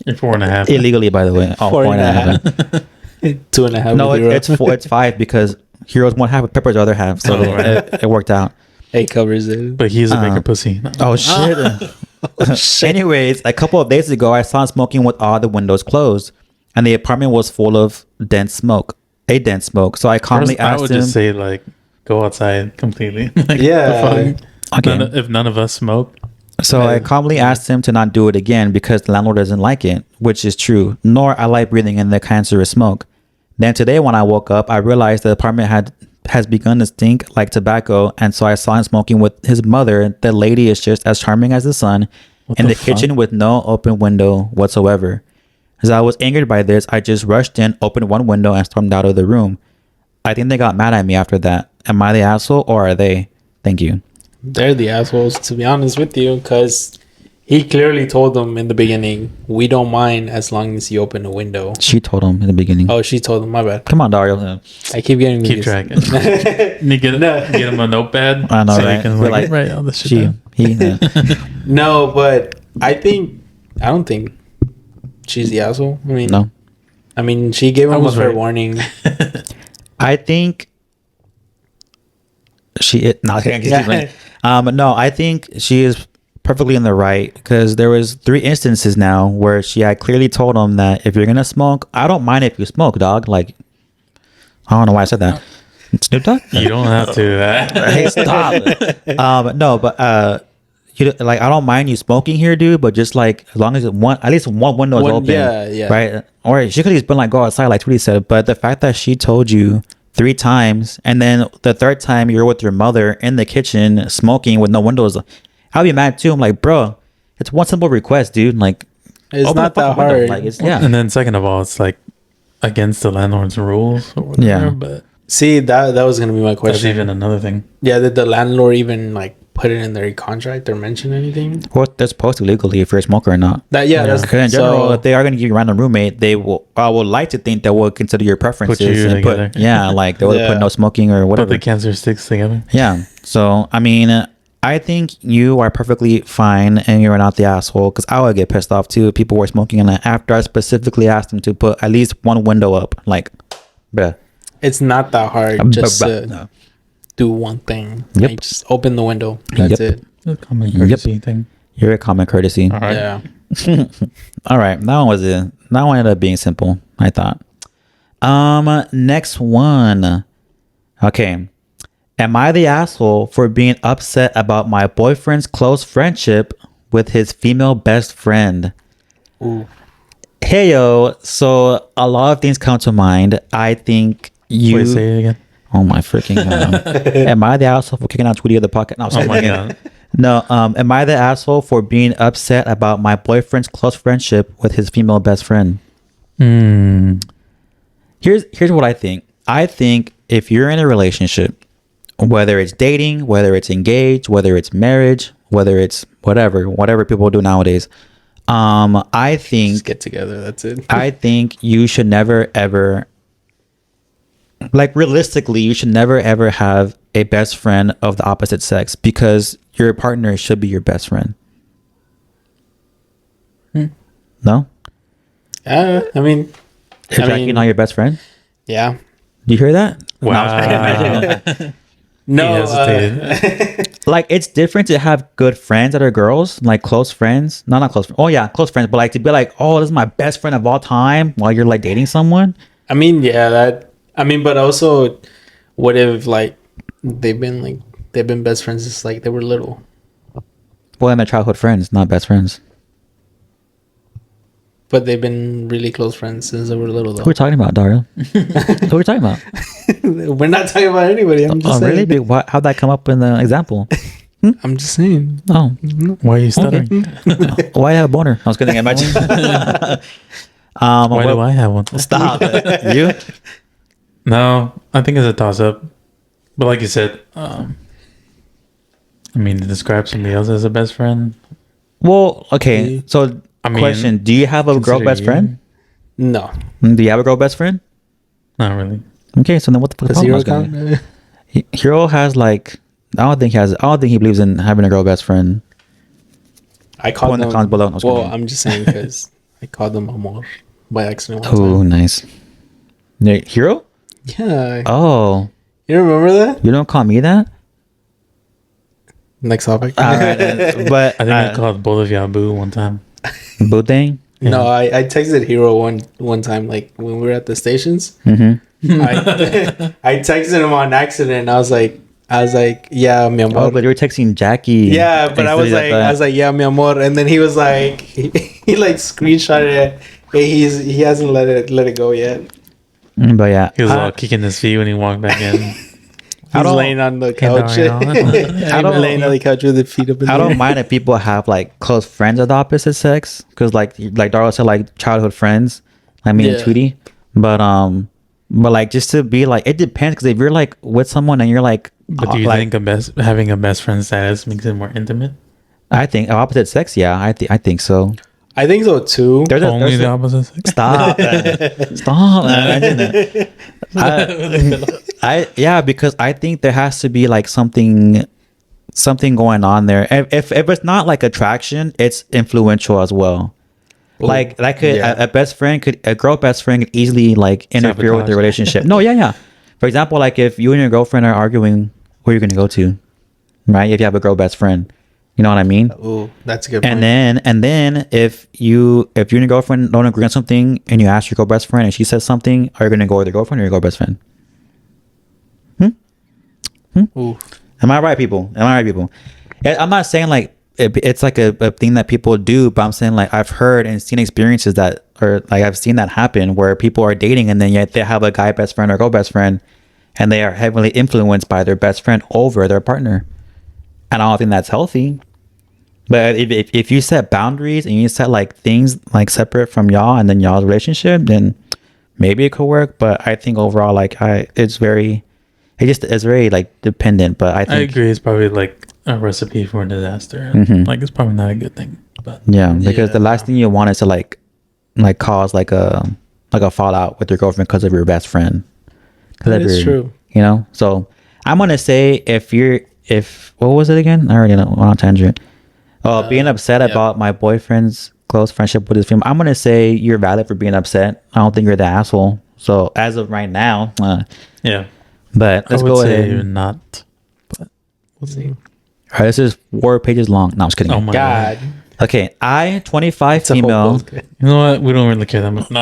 You're 4.5. Illegally, by the way. Oh, 4.5. 2.5. No, with Hero. it's 5 because Heroes one half with Pepper's the other half, so Oh, right. it worked out. It covers it. But he's a bigger pussy. Oh shit. Anyways, a couple of days ago, I saw him smoking with all the windows closed, and the apartment was full of dense smoke. So I calmly First, I asked would him. just say like go outside completely. Like, Yeah. the fuck? Okay. If none of us smoke, So I calmly asked him to not do it again because the landlord doesn't like it, which is true. Nor I like breathing in the cancerous smoke. Then today when I woke up, I realized the apartment has begun to stink like tobacco, and so I saw him smoking with his mother. The lady is just as charming as the son, in the kitchen with no open window whatsoever. As I was angered by this, I just rushed in, opened one window, and stormed out of the room. I think they got mad at me after that. Am I the asshole or are they? Thank you. They're the assholes, to be honest with you, because he clearly told them in the beginning, we don't mind as long as you open a window. She told him in the beginning. Oh, she told him, my bad. Come on, Dario. I keep getting keep these. track. You get him a notepad. I know, so right? You can You're like, like, write all this shit She, down. he, No, but I don't think she's the asshole. no. I mean, she gave I him a was fair right. warning. I think no, I think she is perfectly in the right because there was 3 instances now where she had clearly told him that if you're gonna smoke, I don't mind if you smoke, dog. Like, I don't know why I said that. Snoop Dogg? You don't have to do that. Hey, stop. No, but you like I don't mind you smoking here, dude. But just like as long as at least one window is open, yeah. right? Or she could have just been like go outside, like Tweety said. But the fact that she told you 3 times, and then the 3rd time you're with your mother in the kitchen smoking with no windows, I'll be mad too. I'm like, bro, it's one simple request, dude. Like, It's open not the that fucking window. hard. Like, it's, yeah. And then second of all, it's like against the landlord's rules or whatever. Yeah. But See, that was going to be my that's question. even another thing. Yeah, did the landlord even like put it in their contract or mention anything? Well, they're supposed to legally if you're a smoker or not. That's Because in general, if they are going to give you a random roommate, they will. I would like to think that will consider your preferences you and together. yeah, like they would Yeah. put no smoking or Put whatever. the cancer sticks together. Yeah. So I mean, I think you are perfectly fine and you're not the asshole because I would get pissed off too if people were smoking and after I specifically asked them to put at least one window up. Like, bruh. it's not that hard just to No. do one thing. Yep. Like, just open the window. That's Yep. it. It's a common courtesy thing. You're a common courtesy. All right. Yeah. All right. That one was it. That one ended up being simple, I thought. Next one. Okay. Am I the asshole for being upset about my boyfriend's close friendship with his female best friend? Ooh. Hey yo, so a lot of things come to mind. I think you. Wait, say it again. Oh my freaking god! Am I the asshole for kicking out Tweety of the pocket? No, I'm Oh my kidding. god. No, am I the asshole for being upset about my boyfriend's close friendship with his female best friend? Here's what I think. I think if you're in a relationship, whether it's dating, whether it's engaged, whether it's marriage, whether it's whatever people do nowadays, I think Just get together. That's it. I think you should never ever, like realistically, you should never ever have a best friend of the opposite sex because your partner should be your best friend. No? I mean, Is Jackie not your best friend? yeah. Do you hear that? Wow. No. He hesitated. Like it's different to have good friends that are girls, like close friends. No, not close. Oh yeah, close friends. But like to be like, oh, this is my best friend of all time while you're like dating someone. I mean, yeah, but also, what if like they've been best friends since like they were little? Well, and they're childhood friends, not best friends. But they've been really close friends since they were little, Who are though. we talking about, Dario? Who are we talking about? We're not talking about anybody. I'm just Oh, saying. really? How'd that come up in the example? I'm just saying. Oh, Why are you stuttering? why have a boner? I was kidding. Imagine. Why do I have one? Stop it. You? No, I think it's a toss up. But like you said, I mean, to describe somebody else as a best friend. Well, okay. So, I mean, question: do you have a girl consider best you- friend? No. Do you have a girl best friend? Not really. Okay, so then what the fuck? Does is the Hero problem? I was count? gonna- Hero has like, I don't think he believes in having a girl best friend. I called Put in the them. comments below. I was Well, kidding. I'm just saying because I called them amor by accident. One Oh, time. nice. Hero? Yeah. Oh, You remember that? you don't call me that? Next topic. All right, then. But I think I called both of y'all boo one time. boo thing. No, I texted Hero one time, like when we were at the stations. Mm-hmm. I texted him on accident. I was like, yeah, mi amor. Oh, but you were texting Jackie. Yeah, but I was like, yeah, mi amor, and then he was like, he like screenshotted it. Hey, he hasn't let it go yet. But yeah, He was all kicking his feet when he walked back in. He's don't- laying on the couch. Dario. I don't laying on the couch with the feet up in the I don't air. mind if people have like close friends of the opposite sex, because like Dario said, like childhood friends, like me and Yeah. Tweety. But like just to be like, it depends, because if you're like with someone and you're like, But do you like, think having a best friend status makes it more intimate? I think opposite sex, yeah, I think so. I think so too. Only the opposite sex? Stop. Stop. Yeah, because I think there has to be like something going on there. If it's not like attraction, it's influential as well. Like that could a girl best friend could easily like interfere with the Sabotage. relationship. No, yeah. For example, like if you and your girlfriend are arguing, where are you gonna go to? Right? If you have a girl best friend. You know what I mean? Oh, that's a good point. And then if you and your girlfriend don't agree on something and you ask your girl best friend and she says something, are you gonna go with your girlfriend or your girl best friend? Ooh. Am I right, people? I'm not saying like it's like a thing that people do, but I'm saying like I've heard and seen experiences that, or like I've seen that happen where people are dating and then yet they have a guy best friend or girl best friend and they are heavily influenced by their best friend over their partner. And I don't think that's healthy. But if you set boundaries and you set like things like separate from y'all and then y'all's relationship, then maybe it could work. But I think overall, like it's very like dependent. But I think I agree. It's probably like a recipe for a disaster. Mhm. Like it's probably not a good thing. But yeah, because the Yeah. last thing you want is to like cause like a fallout with your girlfriend because of your best friend. That is true. You know, so I'm gonna say if what was it again? I already know. Went on tangent. Oh, being upset yeah. about my boyfriend's close friendship with his female. I'm gonna say you're valid for being upset. I don't think you're the asshole. So as of right now, yeah, but let's I would go say ahead. you're not. But We'll see. All right, this is 4 pages long. No, I'm just kidding. oh my god. God. Okay, I 25 It's a whole female book. You know what? We don't really care that much. No,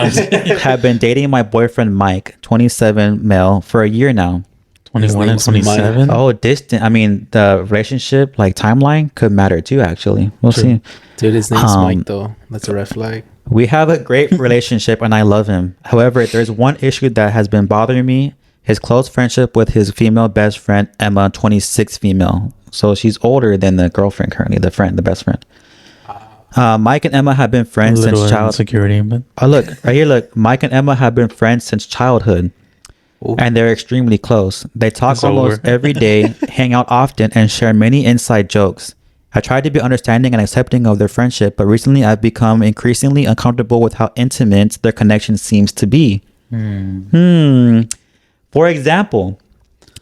have been dating my boyfriend Mike, 27 male, for a year now. 21 and His name's 27. Oh, distant. I mean, the relationship like timeline could matter too. Actually, we'll True. see. Dude, his name's Um, Mike though. That's a red flag. We have a great relationship and I love him. However, there's one issue that has been bothering me. His close friendship with his female best friend, Emma, 26 female. So she's older than the girlfriend currently, the best friend. Mike and Emma have been friends since childhood. Security, but Oh, look, right here, look. Mike and Emma have been friends since childhood. Ooh. And they're extremely close. They talk It's almost over. every day, hang out often, and share many inside jokes. I tried to be understanding and accepting of their friendship, but recently I've become increasingly uncomfortable with how intimate their connection seems to be. For example,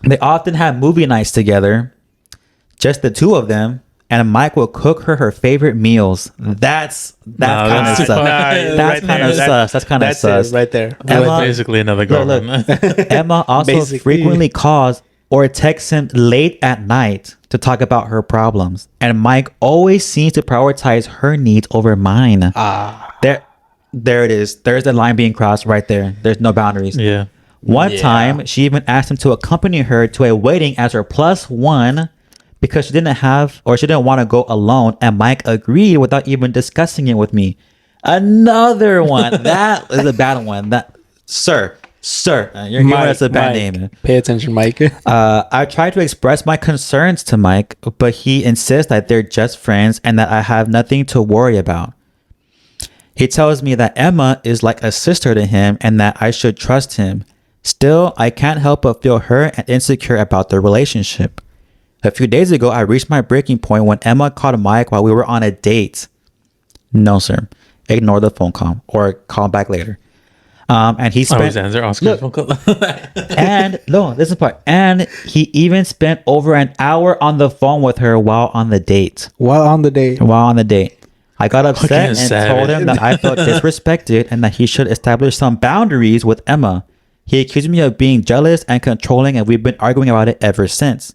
they often have movie nights together, just the two of them, and Mike will cook her favorite meals. That's kind of that's sus. too far. That's kind of sus. That's kind of That's sus. it right there. Emma- like basically another girlfriend. Emma also Basically. frequently calls or texts him late at night to talk about her problems. And Mike always seems to prioritize her needs over mine. There it is. There's the line being crossed right there. There's no boundaries. Yeah. One Yeah. time, she even asked him to accompany her to a wedding as her +1 because she didn't want to go alone. And Mike agreed without even discussing it with me. Another one. That is a bad one. Sir, you're giving us a bad Mike. name. Pay attention, Mike. I tried to express my concerns to Mike, but he insists that they're just friends and that I have nothing to worry about. He tells me that Emma is like a sister to him and that I should trust him. Still, I can't help but feel hurt and insecure about their relationship. A few days ago, I reached my breaking point when Emma called Mike while we were on a date. No, sir. Ignore the phone call or call back later. And he spent... Always answer Oscar's phone call. And no, this is the part. And he even spent over an hour on the phone with her while on the date. While on the day. I got upset Fucking and savage. told him that I felt disrespected and that he should establish some boundaries with Emma. He accused me of being jealous and controlling, and we've been arguing about it ever since.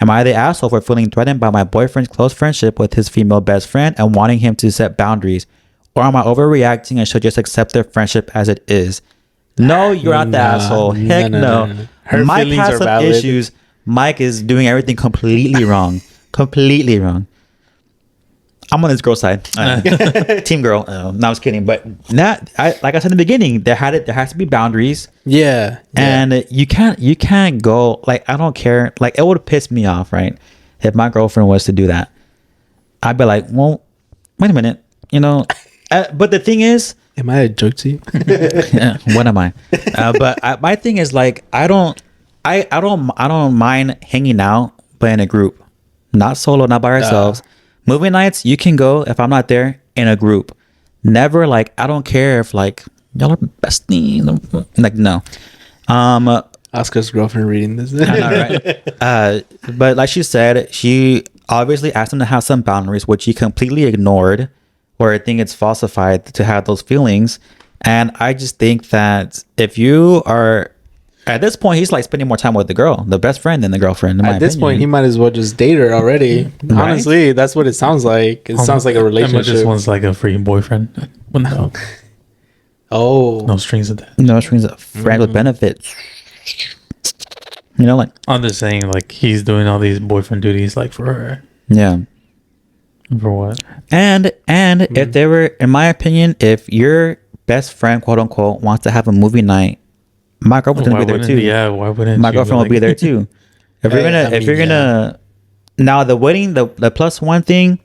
Am I the asshole for feeling threatened by my boyfriend's close friendship with his female best friend and wanting him to set boundaries? Or am I overreacting and should just accept their friendship as it is? No, you're not the asshole. Heck no. Her Mike feelings has are some valid. issues. Mike is doing everything completely wrong. Completely wrong. I'm on this girl side. Team girl. No, I was kidding. But like I said in the beginning, there has to be boundaries. Yeah. And you can't go, like, I don't care. Like, it would piss me off, right? If my girlfriend was to do that. I'd be like, well, wait a minute. But the thing is, Am I a joke to you? what am I? But my thing is, like, I don't mind hanging out, but in a group, not solo, not by ourselves. Movie nights, you can go if I'm not there in a group. Never, like, I don't care if, like, y'all are besties. Like, no. Oscar's girlfriend reading this. I know, right? But like she said, she obviously asked him to have some boundaries, which he completely ignored, or I think it's falsified to have those feelings. And I just think that if you are, at this point, he's like spending more time with the best friend than the girlfriend. At this point, he might as well just date her already. Right? Honestly, that's what it sounds like. It sounds like a Emma relationship. just wants like a free boyfriend. Well, no strings attached. no strings of friend with benefits. Like, I'm just saying, like, he's doing all these boyfriend duties, like, for her. yeah. For what? And if they were, in my opinion, if your best friend, quote unquote, wants to have a movie night, my girlfriend's gonna be there too. Yeah, why wouldn't My you, girlfriend will be there too. If you're gonna now the wedding, the +1 thing,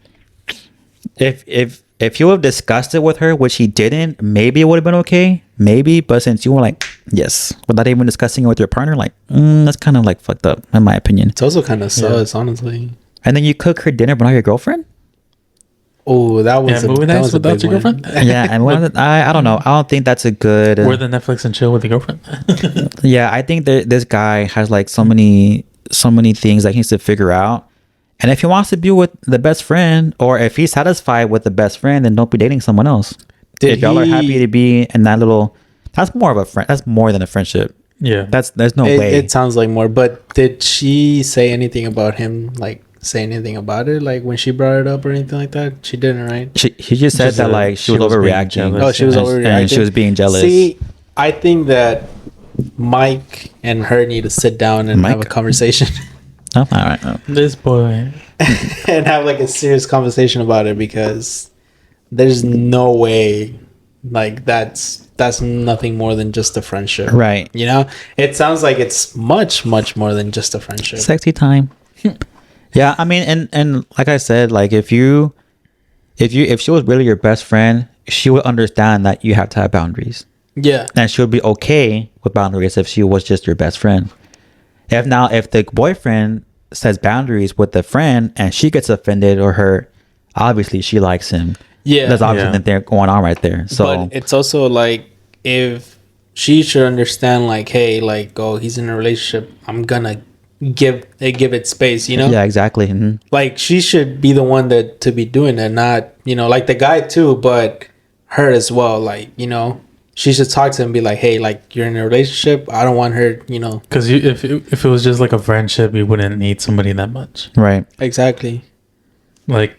if you would have discussed it with her, which he didn't, maybe it would have been okay. Maybe, but since you were like, yes, without even discussing it with your partner, like, that's kind of like fucked up, in my opinion. It's also kind of sus, honestly. And then you cook her dinner, but not your girlfriend. Oh, that was movie that nights was a without big your one. girlfriend? Yeah, and I don't know. I don't think that's a good. We're the Netflix and chill with your girlfriend. Yeah, I think this guy has like so many things that he needs to figure out. And if he wants to be with the best friend, or if he's satisfied with the best friend, then don't be dating someone else. If y'all are happy to be in that little, that's more of a friend. That's more than a friendship. Yeah, There's no way. It sounds like more. But did she say anything about him? Like say anything about it? Like when she brought it up or anything like that? She didn't, right? She just said that like she was being overreacting. jealous. Oh, she was overreacting. And she was being jealous. See, I think that Mike and her need to sit down and have a Mike? conversation. Oh, all right. Oh. this boy. And have like a serious conversation about it, because there's no way like that's nothing more than just a friendship, Right. You know, it sounds like it's much more than just a friendship. Sexy time. Yeah, I mean, and like I said, like if she was really your best friend, she would understand that you have to have boundaries. Yeah, And she would be okay with boundaries if she was just your best friend. If the boyfriend sets boundaries with the friend and she gets offended or hurt, obviously she likes him. yeah. There's obviously something going on right there. So But it's also like, if she should understand, like, hey, like, oh, he's in a relationship, I'm gonna give it space, you know? yeah, exactly. Mhm. Like, she should be the one that to be doing it, not, you know, like the guy too, but her as well. Like, you know, she should talk to him and be like, hey, like, you're in a relationship, I don't want her, you know. Because if it was just like a friendship, you wouldn't need somebody that much. Right. Exactly. Like,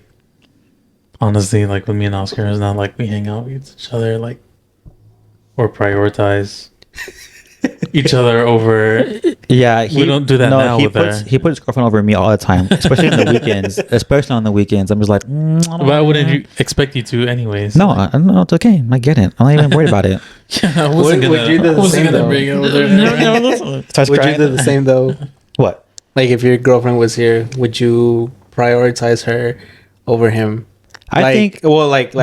honestly, like with me and Oscar, it's not like we hang out with each other, like, or prioritize each other over. Yeah, We don't do that now he with puts her. he puts his girlfriend over me all the time, especially on the weekends. Especially on the weekends, I'm just like, I don't Why know. wouldn't you expect you to, anyways? No, no, it's okay. I get it. I'm not even worried about it. Yeah, I wasn't Would you do the same, though? bring it over there. Starts Would you crying. do the same though? What? Like, if your girlfriend was here, would you prioritize her over him? I Like, think. well, like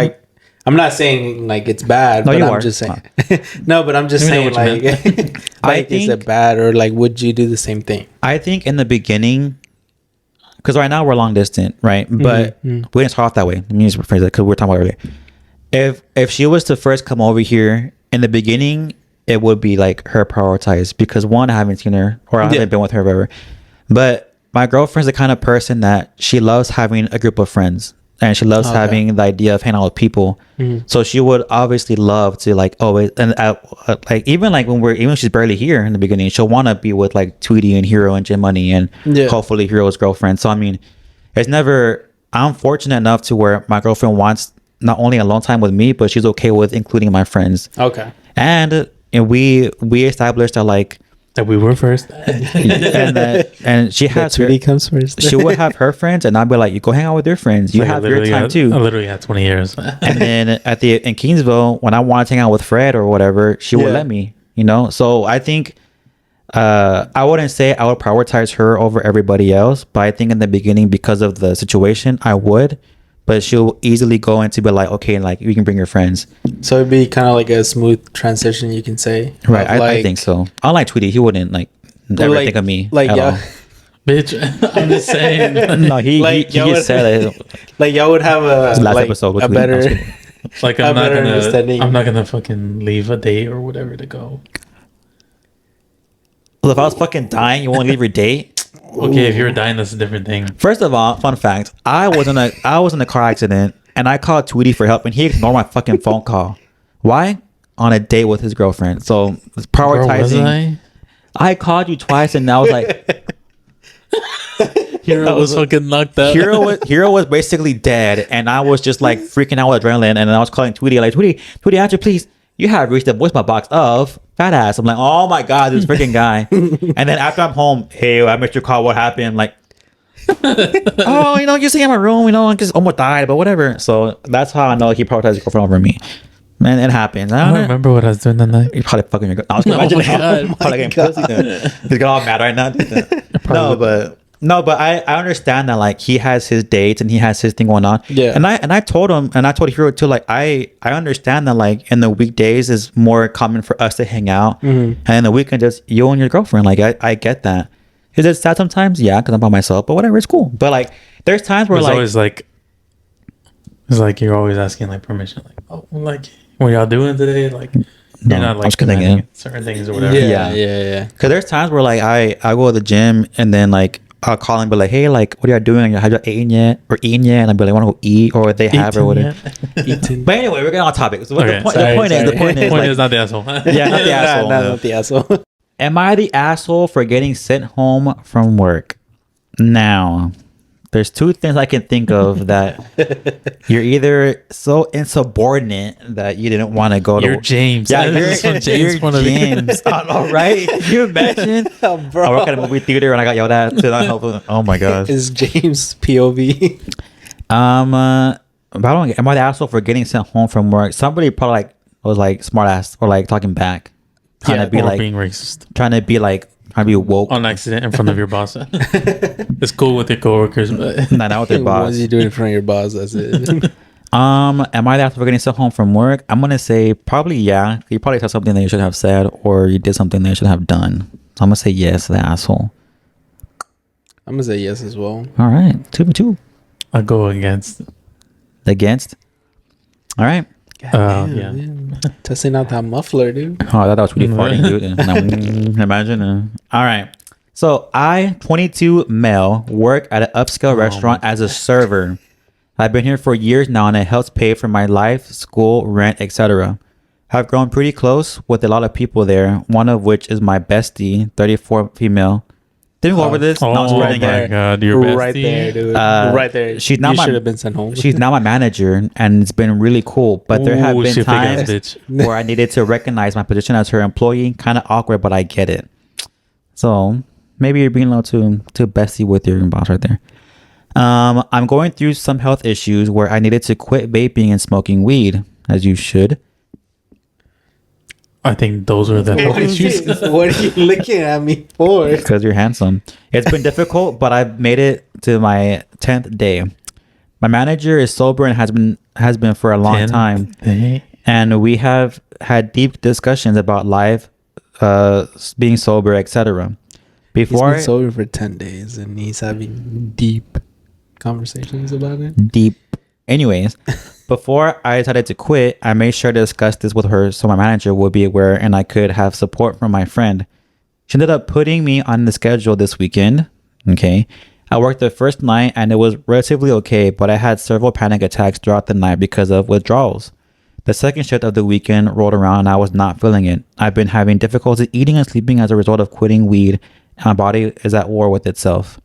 I'm not saying like it's bad, No, but you I'm are. just saying no, but I'm just Let me know saying, what you like, like, is think- it bad, or like, would you do the same thing? I think in the beginning, because right now we're long distance, right? But we didn't start off that way. Let me just rephrase that because we were talking about it earlier. If she was to first come over here in the beginning, it would be like her prioritized because one, I haven't seen her or I haven't Yeah. been with her ever. But my girlfriend's the kind of person that she loves having a group of friends and she loves Okay. having the idea of hanging out with people. So she would obviously love to like always like even like even she's barely here in the beginning, she'll want to be with like Tweety and Hero and Jim Money and Yeah. hopefully Hero's girlfriend. So I mean, it's never. I'm fortunate enough to where my girlfriend wants not only alone time with me, but she's okay with including my friends. Okay. And we established that like That we were first. and she has her, Tweety comes first. she would have her friends and I'd be like, you go hang out with your friends, you Like, I have your literally time had- too. I literally had 20 years. And then in Kingsville, when I wanted to hang out with Fred or whatever, she would Yeah. let me, you know. So I think I wouldn't say I would prioritize her over everybody else, but I think in the beginning, because of the situation, I would. But she'll easily go into be like, okay, like you can bring your friends, So it'd be kind of like a smooth transition, you can say. right? of, I think so. Unlike Tweety, he wouldn't like Or ever like- think of me, like, at yeah. all. Bitch, I'm just saying. No, he Like, he y'all just would- said it. Like, y'all would have His a last like episode with a Tweety. better. Like, A better understanding. I'm not gonna fucking leave a date or whatever to go. Well, if I was fucking dying, you won't leave your date. Okay, if you're dying, that's a different thing. First of all, fun fact: I was in a car accident, and I called Tweety for help, and he ignored my fucking phone call. Why? On a date with his girlfriend. So it's prioritizing. Girl, was I called you twice, and I was like, Hero was fucking knocked out. Hero was basically dead, and I was just like freaking out with adrenaline, and I was calling Tweety like, Tweety, answer please. You have reached the voicemail box of fat ass. I'm like, oh my god, this freaking guy. And then after I'm home, hey, I missed your call. What happened? I'm like, oh, you know, you see in my room, you know, I just almost died, but whatever. So that's how I know he prioritized his girlfriend over me. Man, it happens. I don't remember what I was doing that night. He's probably fucking your girl. I was Oh my imagine God. probably getting pussy then. He's getting all mad right now. No, but I understand that like he has his dates and he has his thing going on. Yeah. And I told him, and I told Hero too, like I understand that like in the weekdays is more common for us to hang out, and in the weekend just you and your girlfriend. Like I get that. Is it sad sometimes? Yeah, because I'm by myself. But whatever, it's cool. But like there's times where It's like always like, it's like you're always asking like permission, like, oh, like what y'all doing today? Like No, you're not I'm like just kidding, demanding yeah. certain things or whatever. Yeah, Yeah. yeah. Because there's times where like I go to the gym and then like I'll call and be like, hey, like what are y'all doing? Have y'all eaten yet or eaten yet? And I'll be like, want to go eat or they have or whatever. Eaten. But anyway, we're getting off topic. So Okay, the point sorry. is, Point like, is not the asshole. yeah, not the asshole. Nah, not the asshole. Am I the asshole for getting sent home from work? Now, there's two things I can think of that you're either so insubordinate that you didn't want to go to. You're James. Yeah, That's what James you're wanted to be. James. All right, can you imagine? Bro. I work at a movie theater and I got yelled at. To not help. Oh my gosh. Is James POV? But I don't. Am I the asshole for getting sent home from work? Somebody probably like was like smart ass or like talking back, trying to be or like being racist trying to be woke. on accident in front of your boss. It's cool with your coworkers, but Not with their boss. Once you do it in front of your boss, that's it. Am I the asshole for getting sent home from work? I'm gonna say probably yeah. You probably said something that you shouldn't have said, or you did something that you shouldn't have done. So I'm gonna say yes, the asshole. I'm gonna say yes as well. All right, 2-2. I go against. Against. All right. Yeah. Testing out that muffler, dude. Oh, I thought that was really farting, dude. Imagine. All right. So I, 22 male, work at an upscale restaurant as a server. I've been here for years now, and it helps pay for my life, school, rent, etc. I've grown pretty close with a lot of people there, one of which is my bestie, 34 female. Didn't go over this. Oh Not my spreading it. god, your bestie. Right there, dude. Right there. She's not you my- should have been sent home. She's now my manager, and it's been really cool. But there have Ooh, been she a big-ass times bitch. where I needed to recognize my position as her employee. Kind of awkward, but I get it. So maybe you're being a little too bestie with your boss right there. I'm going through some health issues where I needed to quit vaping and smoking weed, as you should. I think those are the health issues. What are you looking at me for? Because you're handsome. It's been difficult, but I've made it to my 10th day. My manager is sober and has been for a long time. And we have had deep discussions about life, being sober, etc. He's Before been sober for 10 days and he's having deep conversations about it. Anyways, before I decided to quit, I made sure to discuss this with her so my manager would be aware and I could have support from my friend. She ended up putting me on the schedule this weekend. Okay. I worked the first night and it was relatively okay, but I had several panic attacks throughout the night because of withdrawals. The second shift of the weekend rolled around and I was not feeling it. I've been having difficulty eating and sleeping as a result of quitting weed, and my body is at war with itself.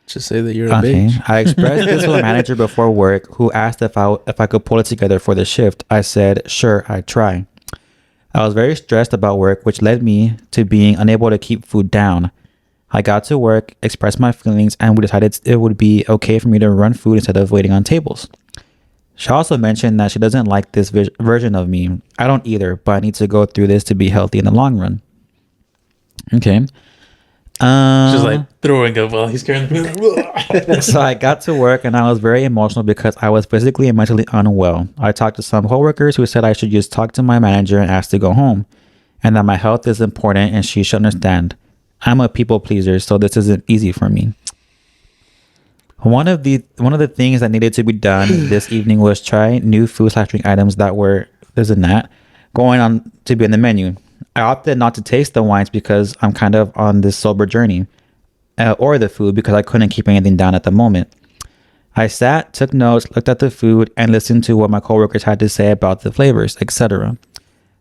Just say that you're a bitch. I expressed this to the manager before work, who asked if I could pull it together for the shift. I said, sure, I'd try. I was very stressed about work, which led me to being unable to keep food down. I got to work, expressed my feelings, and we decided it would be okay for me to run food instead of waiting on tables. She also mentioned that she doesn't like this version of me. I don't either, but I need to go through this to be healthy in the long run. Okay. She's like throwing up while he's carrying the So I got to work and I was very emotional because I was physically and mentally unwell. I talked to some coworkers who said I should just talk to my manager and ask to go home, and that my health is important and she should understand. I'm a people pleaser, so this isn't easy for me. One of the things that needed to be done this evening was try new food/drink items that were going on to be in the menu. I opted not to taste the wines because I'm kind of on this sober journey, or the food because I couldn't keep anything down at the moment. I sat, took notes, looked at the food, and listened to what my coworkers had to say about the flavors, etc.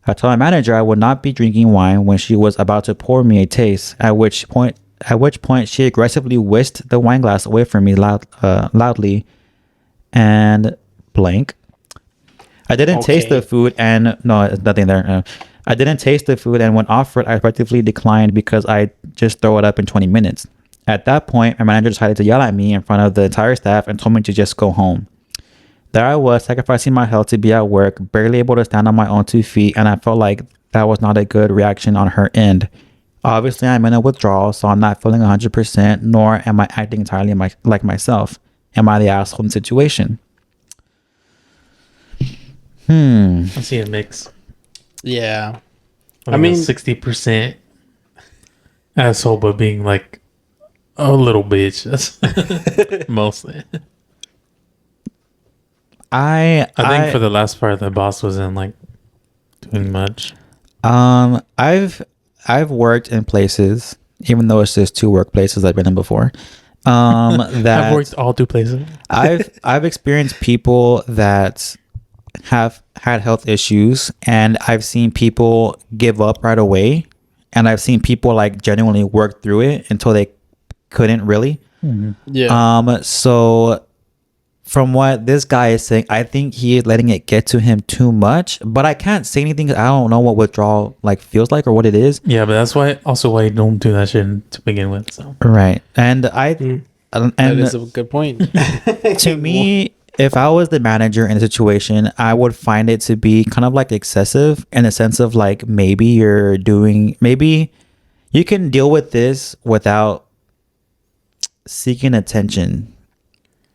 I told my manager I would not be drinking wine when she was about to pour me a taste, at which point she aggressively whisked the wine glass away from me loudly and blank. I didn't taste the food and no, nothing there. I didn't taste the food, and when offered, I effectively declined because I just throw it up in 20 minutes. At that point, my manager decided to yell at me in front of the entire staff and told me to just go home. There I was, sacrificing my health to be at work, barely able to stand on my own 2 feet, and I felt like that was not a good reaction on her end. Obviously, I'm in a withdrawal, so I'm not feeling 100%, nor am I acting entirely like myself. Am I the asshole in the situation? I see a mix. Yeah. I mean, 60% asshole, but being like a little bitch. That's mostly. I think for the last part, the boss wasn't like doing much. I've worked in places, even though it's just 2 workplaces I've been in before. That I've worked all 2 places. I've experienced people that have had health issues, and I've seen people give up right away, and I've seen people like genuinely work through it until they couldn't really. Yeah. So from what this guy is saying, I think he is letting it get to him too much, but I can't say anything because I don't know what withdrawal like feels like or what it is. Yeah, but that's why you don't do that shit to begin with. So Right. And that is a good point. to me, if I was the manager in the situation, I would find it to be kind of like excessive in the sense of like maybe you can deal with this without seeking attention.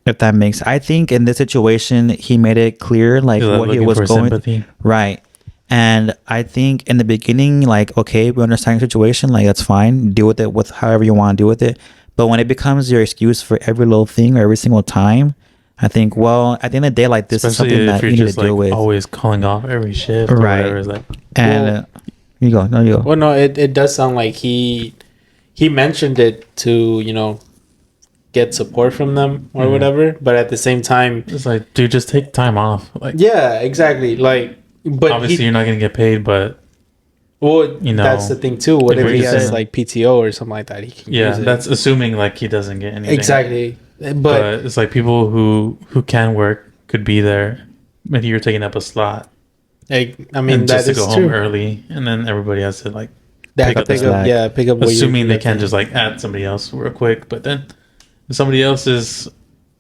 If that makes, I think in this situation he made it clear like You're, like, what he looking was for going sympathy. right. And I think in the beginning, like, okay, we understand the situation, like that's fine. Deal with it with however you want to deal with it. But when it becomes your excuse for every little thing or every single time, I think, well, at the end of the day, like this Especially is something if that you're you need to just deal like with. always calling off every shift or Right. whatever. It's like, And Well- you go, no, you go. Well, no, it does sound like he mentioned it to get support from them or whatever, but at the same time, it's like, dude, just take time off. Like, yeah, exactly. Like, but obviously you're not gonna get paid, but well, you know, that's the thing too. What if if you're he just has saying- like PTO or something like that? He can yeah, use it. that's assuming like he doesn't get anything. exactly. But But it's like people who can work could be there. Maybe you're taking up a slot, like, I mean, and that just to is go true. home early, and then everybody has to like That pick up pick the up, slack. yeah, pick up. what you- assuming they can thing. just like add somebody else real quick. But then if somebody else is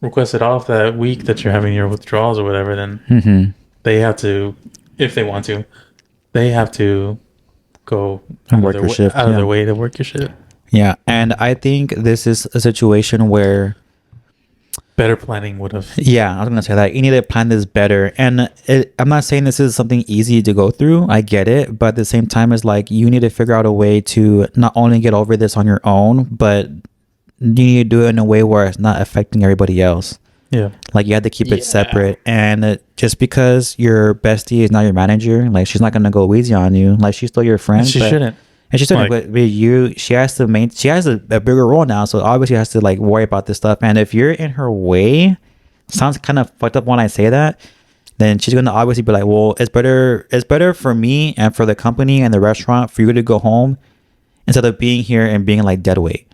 requested off that week that you're having your withdrawals or whatever, then Mm-hmm. they have to, if they want to, they have to go And work your shift, out of yeah. their way to work your shift. Yeah, and I think this is a situation where, Better planning would have. yeah, I was gonna say that you need to plan this better. And I'm not saying this is something easy to go through. I get it, but at the same time, it's like you need to figure out a way to not only get over this on your own, but you need to do it in a way where it's not affecting everybody else. Yeah. Like you have to keep Yeah. it separate. And just because your bestie is not your manager, like she's not gonna go easy on you. Like she's still your friend. She but- shouldn't. And she's still Like- but she has to she has a bigger role now, so obviously has to like worry about this stuff. And if you're in her way, sounds kind of fucked up when I say that, then she's gonna obviously be like, well, it's better for me and for the company and the restaurant for you to go home instead of being here and being like dead weight.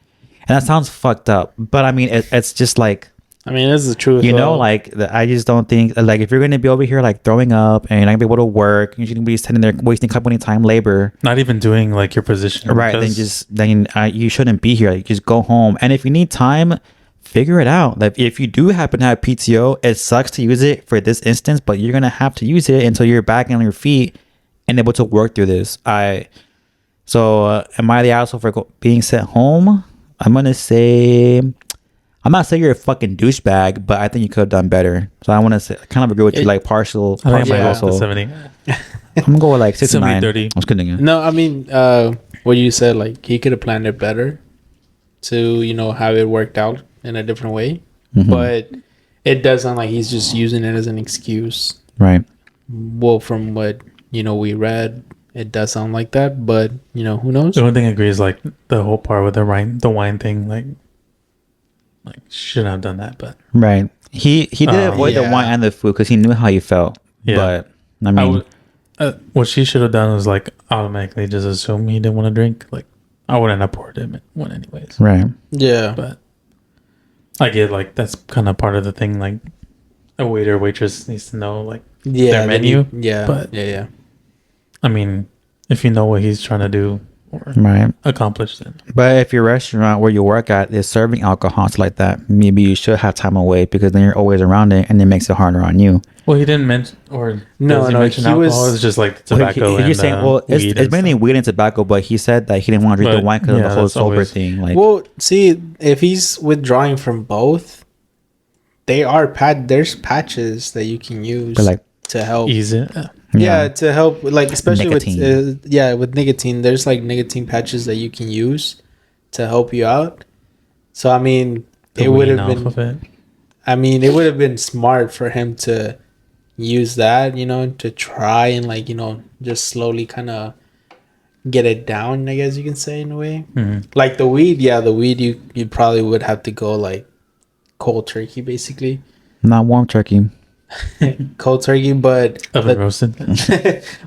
And that sounds fucked up, but I mean it's just like, I mean, this is the truth. you know, though. like I just don't think like if you're gonna be over here like throwing up and you're not gonna be able to work, you're gonna be sitting there wasting company time, labor. Not even doing like your position. Right, then because- you shouldn't be here. Like, just go home. And if you need time, figure it out. Like if you do happen to have PTO, it sucks to use it for this instance, but you're gonna have to use it until you're back on your feet and able to work through this. Am I the asshole for being sent home? I'm gonna say, I'm not saying you're a fucking douchebag, but I think you could have done better. So I want to say, kind of agree with you, like partial. I think Yeah. I partial lost to also. 70. I'm gonna go with like 69. 70-30. I was kidding you. No, I mean, what you said, like he could have planned it better to, have it worked out in a different way. Mhm. But it does sound like he's just using it as an excuse. Right. Well, from what we read, it does sound like that. But who knows? The only thing I agree is like the whole part with the wine thing. Like shouldn't have done that, but Right. He did avoid the Yeah. wine and the food because he knew how you felt. Yeah. But I I mean, would, what she should have done was like automatically just assume he didn't want to drink. Like I wouldn't have poured him one anyways. right. Yeah. But I get like that's kind of part of the thing. Like a waiter waitress needs to know like Yeah. their menu. Yeah. but- yeah. I mean, if you know what he's trying to do or Right. accomplish, then But if your restaurant where you work at is serving alcohol, stuff like that, maybe you should have time away because then you're always around it and it makes it harder on you. well, he didn't mention or No, does he no, mention he alcohol? was- It's just like Well, tobacco you're and saying, well, weed it's and mainly stuff. weed and tobacco, but he said that he didn't want to drink the But, wine because yeah, of the whole that's sober always- thing. Like, Well, see, if he's withdrawing from both, there's patches that you can use but like, to help. ease it. Yeah, to help, like especially Nicotine. with nicotine. There's like nicotine patches that you can use to help you out. So I mean, To it would wean have off been. of it. I mean, it would have been smart for him to use that, to try and like just slowly kind of get it down. I guess you can say in a way. Mhm. Like the weed, you probably would have to go like cold turkey, basically. not warm turkey. Cold turkey, but Oven roasted.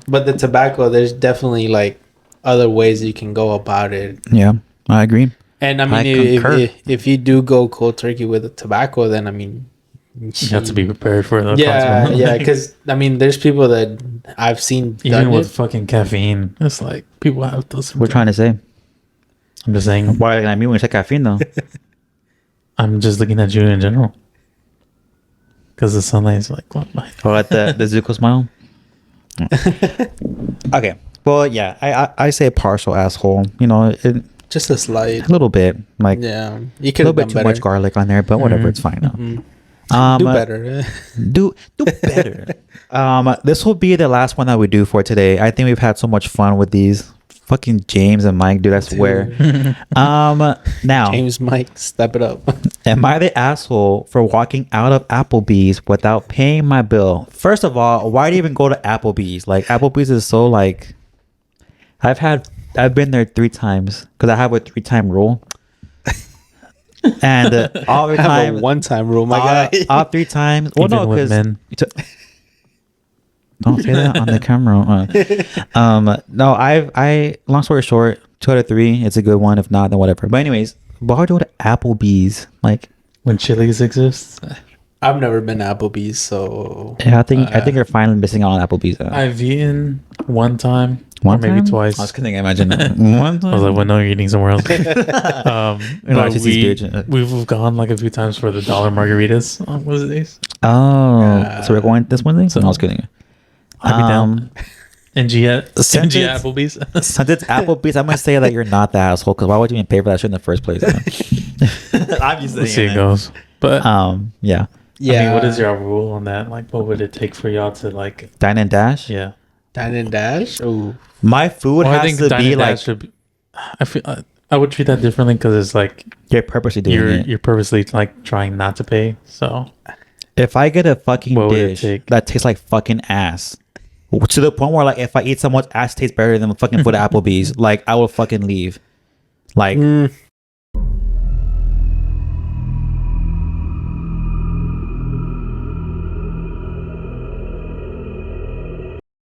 but the tobacco, there's definitely like other ways you can go about it. Yeah, I agree. And I I mean, concur. if you do go cold turkey with the tobacco, then I mean, You have to be prepared for the yeah, consequence. yeah. Because I mean, there's people that I've seen Even done with it. fucking caffeine, it's like people have those. We're trying to say. I'm just saying. Why are you looking at me when you say caffeine though? I'm just looking at you in general. because the sunlight's like going by. Or at the Zuko smile. Okay. Well, yeah, I say partial asshole. You know, Just a slight. a little bit, like Yeah, you a could little have bit done too better. much garlic on there, but whatever, it's fine now. Do better. Do better. This will be the last one that we do for today. I think we've had so much fun with these. Fucking James and Mike, dude, I swear. Now, James, Mike, step it up. am I the asshole for walking out of Applebee's without paying my bill? First of all, why do you even go to Applebee's? Like, Applebee's is so like, I've been there 3 times because I have a 3-time rule. And all the I have time, a one-time rule, my guy. all 3 times. Well, Even no, with because men. don't say that on the camera. No, I long story short, 2 out of 3, it's a good one. If not, then whatever. But anyways, why would you go to Applebee's? Like, When Chili's exists, I've never been to Applebee's, so yeah, I think you're finally missing out on Applebee's. I've eaten one time, One or maybe time? twice. I was gonna imagine that. One time. I was like, well, no, you're eating somewhere else. I just see spiritual- we've gone like a few times for the dollar margaritas on Wednesdays. Oh, so we're going this Wednesday? So- No, I was kidding. I'll be down. NG at Since NG it's- Applebee's. Since it's Applebee's, I'm gonna say that you're not the asshole. Because why would you even pay for that shit in the first place? I'm just We'll see saying how it it. goes. But Yeah. yeah. I mean, what is your rule on that? Like, what would it take for y'all to like? Dine and dash. Yeah, Dine and Dash? Oh, My food Well, has to Dine be and like Dash should be, I feel I would treat that differently because it's like you're purposely doing it. you're purposely like trying not to pay. So If I get a fucking What would it dish take? that tastes like fucking ass, to the point where like if I eat someone's ass tastes better than fucking food at Applebee's, like I will fucking leave. Like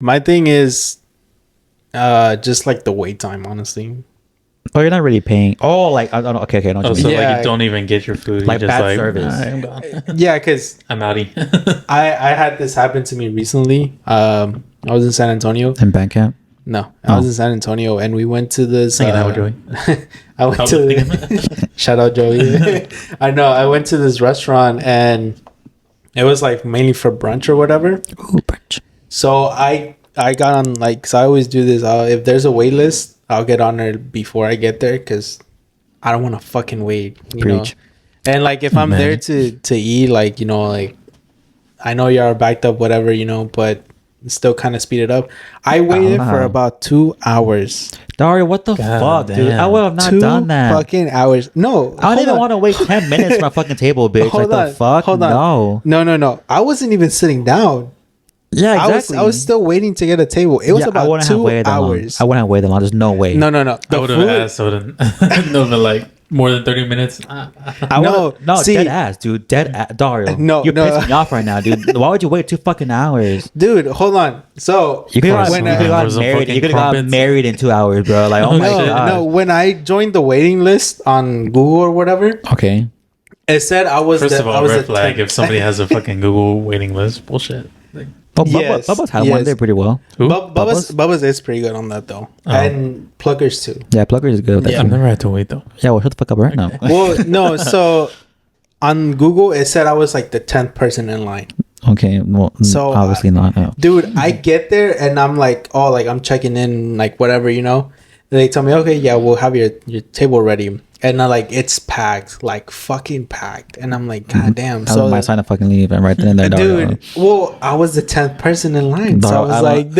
my thing is just like the wait time, honestly. oh, you're not really paying. Oh, like I don't know. Okay, I know what oh, you so mean. Yeah. like you don't even get your food. Like You're just bad like service. "Alright, I'm gone. Yeah, because I'm outie. I had this happen to me recently. I was in San Antonio. In Bandcamp. No, I was in San Antonio, and we went to this. Hanging out with Joey. I went to shout out Joey. I know. I went to this restaurant, and it was like mainly for brunch or whatever. Ooh, brunch. So I got on like, so I always do this. If there's a wait list, I'll get on there before I get there because I don't want to fucking wait. You know? Preach. And like if I'm Man. there to eat, like, you know, like I know you're backed up, whatever, you know, but still kind of speed it up. I waited for know. about 2 hours. Dario, what the God fuck, dude? damn. I would have not 2 done that. fucking hours. No, I don't even want to wait 10 minutes for a fucking table, bitch. Hold like on, the fuck? hold on. No. No. I wasn't even sitting down. Yeah, exactly. I was still waiting to get a table. It was I about wouldn't have 2 waited that long. hours. I wouldn't have waited that long. There's no way. No. I The would have food, asked. So no, but like more than 30 minutes. No, see- dead ass, dude. Dead ass. Dario. No, You're no. pissing me off right now, dude. Why would you wait 2 fucking hours? dude, hold on. So You could have When, got, for some married. fucking You could have got crumpets. married in 2 hours, bro. Like, oh my god. no, when I joined the waiting list on Google or whatever, Okay. it said I was First the, of I all, was red the flag. 10th. If somebody has a fucking Google waiting list, bullshit. Like, But Yes, Bubba's had one yes. there pretty well. who? Bubba's is pretty good on that though, Oh. and Pluckers too. Yeah, Plucker is good. With that Yeah. I've too. never had to wait though. Yeah, well, shut the fuck up right now. Well, no, so on Google it said I was like the 10th person in line. Okay, well, So, obviously not. No. Dude, I get there and I'm like, oh, like I'm checking in, like whatever, you know. And they tell me, okay, yeah, we'll have your table ready. And I'm like, it's packed, like fucking packed. And I'm like, god damn. I was my sign to fucking leave, and right then and there, Dario. dude, well, I was the 10th person in line. So I was like,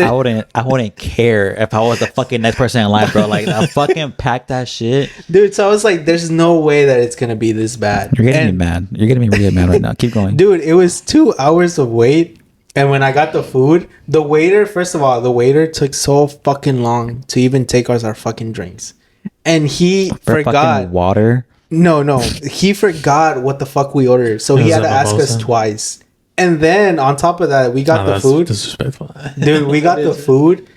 I wouldn't care if I was the fucking next person in line, bro. Like, I fucking packed that shit. dude, so I was like, there's no way that it's gonna be this bad. You're getting And, me mad. You're getting me really mad right now. Keep going. dude, it was 2 hours of wait. And when I got the food, the waiter, first of all, the waiter took so fucking long to even take us our fucking drinks. And he For forgot. fucking water. No, he forgot what the fuck we ordered. So It he was had a to ask us mimosa? twice. And then on top of that, we got Oh, the that's food. disrespectful. Dude, we got the food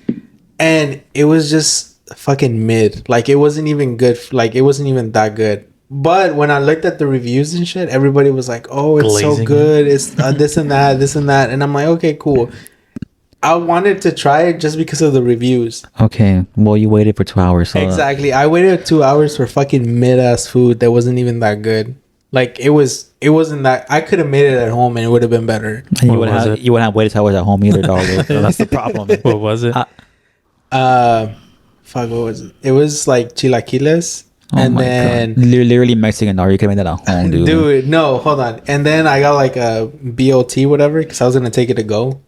and it was just fucking mid. Like it wasn't even good. Like it wasn't even that good. But when I looked at the reviews and shit, everybody was like, "Oh, it's so Glazing good. It's this and that, this and that." And I'm like, "Okay, cool." I wanted to try it just because of the reviews. Okay, well, you waited for 2 hours. So Exactly. I waited 2 hours for fucking mid ass food that wasn't even that good. Like it wasn't that I could have made it at home and it would have been better. And you wouldn't have waited till I was at home either, dog. So that's the problem. What was it? Fuck, what was it? It was like chilaquiles. Oh and my then God. Literally Mexican, dog. You can make that at home, dude. dude, no, hold on. And then I got like a BOT, whatever, because I was gonna take it to go.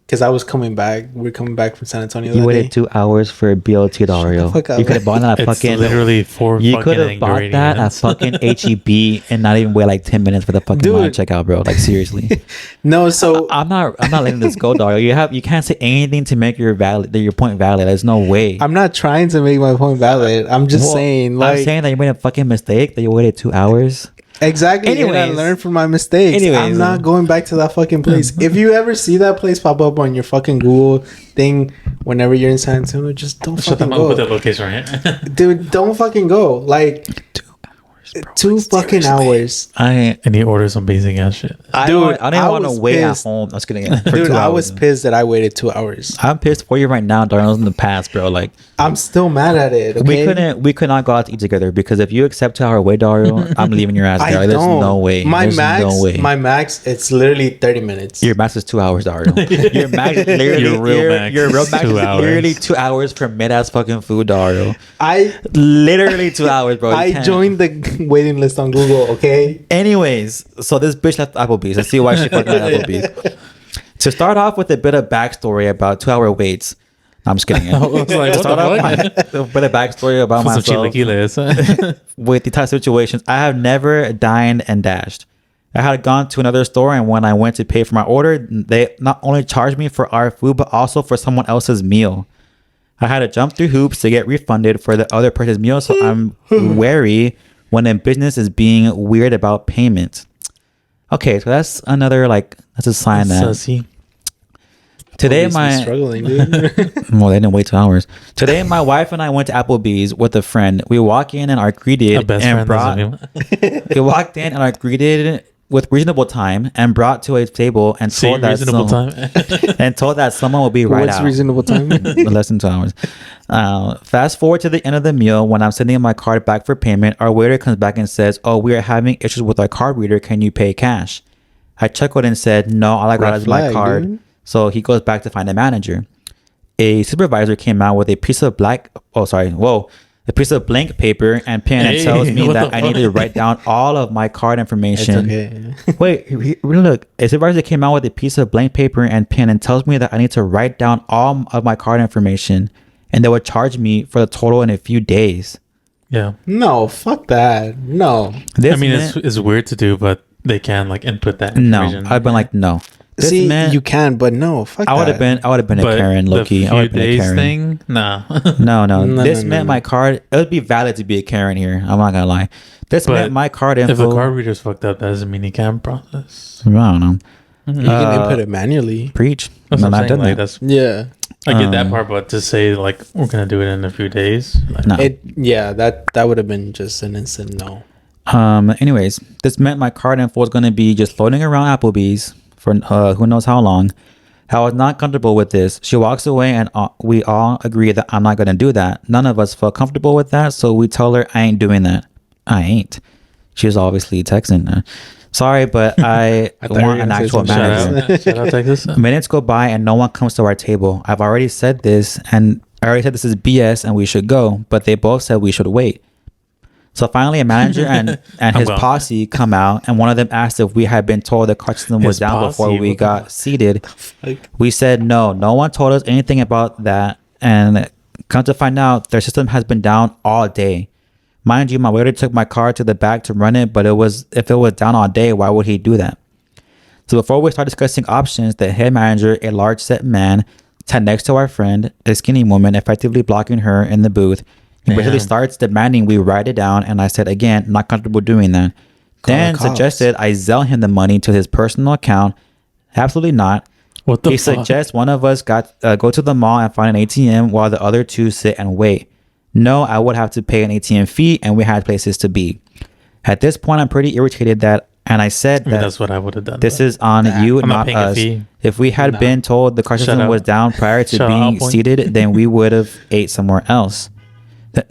Because I was coming back. We're coming back from San Antonio. You waited 2 hours for a BLT, Dario. fuck up. You could have bought that at It's fucking. literally 4 You fucking could have bought that at ingredients. fucking HEB and not even wait like 10 minutes for the fucking line Dude. checkout, bro. Like seriously. No, so I'm not letting this go, Dario. You can't say anything to make your point valid. There's no way. I'm not trying to make my point valid. I'm just Well, saying, like, I'm saying that you made a fucking mistake that you waited 2 hours. exactly. And I Anyways. learned from my mistakes. Anyways. I'm not going back to that fucking place. If you ever see that place pop up on your fucking Google thing whenever you're in San Antonio, just don't Shut fucking them up with the go. location right here. Dude, don't fucking go. Like, 2 fucking hours. I And he orders some basic ass shit. Dude, I didn't I want to was wait pissed. at home. I was kidding. For Dude, 2 I hours. was pissed that I waited 2 hours. I'm pissed for you right now, Darnold's in the past, bro. Like I'm still mad at it. Okay? we could not go out to eat together because if you accept 2 hour wait, Dario, I'm leaving your ass I there. There's don't. no way. There's no way. My max, it's literally 30 minutes. Your max is 2 hours, Dario. Your max, literally, your real max is 2 hours. literally 2 hours for mid ass fucking food, Dario. I Literally 2 hours, bro. You I can't. joined the waiting list on Google. Okay. Anyways, so this bitch left Applebee's. Let's see why she fucking left Applebee's. To start off with a bit of backstory about 2 hour waits. No, I'm just kidding. I was like, To what start the off fuck? a bit of backstory about Some myself. chilaquiles. With the type of situations, I have never dined and dashed. I had gone to another store, and when I went to pay for my order, they not only charged me for our food, but also for someone else's meal. I had to jump through hoops to get refunded for the other person's meal, so I'm wary when a business is being weird about payment. Okay, so that's that's a sign that Sussy. today Always be my struggling, dude. well, they didn't wait 2 hours. Today, my wife and I went to Applebee's with a friend. We walk in and are A greeted best and friend brought. We walked in and are greeted with reasonable time and brought to a table and See, told that reasonable time. and told that someone will be right What's out. reasonable time? Less than 2 hours. Fast forward to the end of the meal. When I'm sending my card back for payment, our waiter comes back and says, "Oh, we are having issues with our card reader. Can you pay cash?" I chuckled and said, "No, all I got Red is my flag, card." dude. So he goes back to find the manager. A supervisor came out with a piece of a piece of blank paper and pen and Hey, tells me what that the I need to fuck? write down all of my card It's information. okay. Wait, look. A supervisor came out with a piece of blank paper and pen and tells me that I need to write down all of my card information and they would charge me for the total in a few days. Yeah. No, fuck that. No. This I mean, meant- it's weird to do, but they can like input that no, information. I've been like, no. This See, meant you can, but no. Fuck I would have that. been a But Karen, low key. the I would few have been a days Karen. thing, nah. No. No, This no, meant no. my card. It would be valid to be a Karen here. I'm not gonna lie. This But meant my card info. If the card reader's fucked up, that doesn't mean he can process. I don't know. You can input it manually. Preach. That's I'm what not I'm saying. done Like, that. that's Yeah. I get that part, but to say like we're gonna do it in a few days, like, No. That would have been just an instant no. Anyways, this meant my card info was going to be just floating around Applebee's for who knows how long. I was not comfortable with this. She walks away and we all agree that I'm not going to do that. None of us felt comfortable with that, so we tell her I ain't doing that. I ain't. She was obviously texting. Sorry, but I I thought you were want an gonna say actual some manager. shout out Texas. Minutes go by and no one comes to our table. I've already said this and I already said this is BS and we should go, but they both said we should wait. So finally a manager and his Well. posse come out and one of them asked if we had been told the card system was His down before posse? we What the got fuck? seated. Like, We said no one told us anything about that and come to find out their system has been down all day. Mind you, my waiter took my card to the back to run it, but if it was down all day, why would he do that? So before we start discussing options, the head manager, a large set man, sat next to our friend, a skinny woman, effectively blocking her in the booth. He basically Damn. starts demanding we write it down, and I said again, not comfortable doing that. Call the Then cops. suggested I Zelle him the money to his personal account. Absolutely not. What the He fuck? suggests one of us go to the mall and find an ATM while the other two sit and wait. No, I would have to pay an ATM fee, and we had places to be. At this point, I'm pretty irritated and I said I mean, that that's what I would have done. this though. is on you, I'm not not paying a us. fee. If we had Nah. been told the car Shut system up. was down prior to Shut being up, point. seated, then we would have ate somewhere else.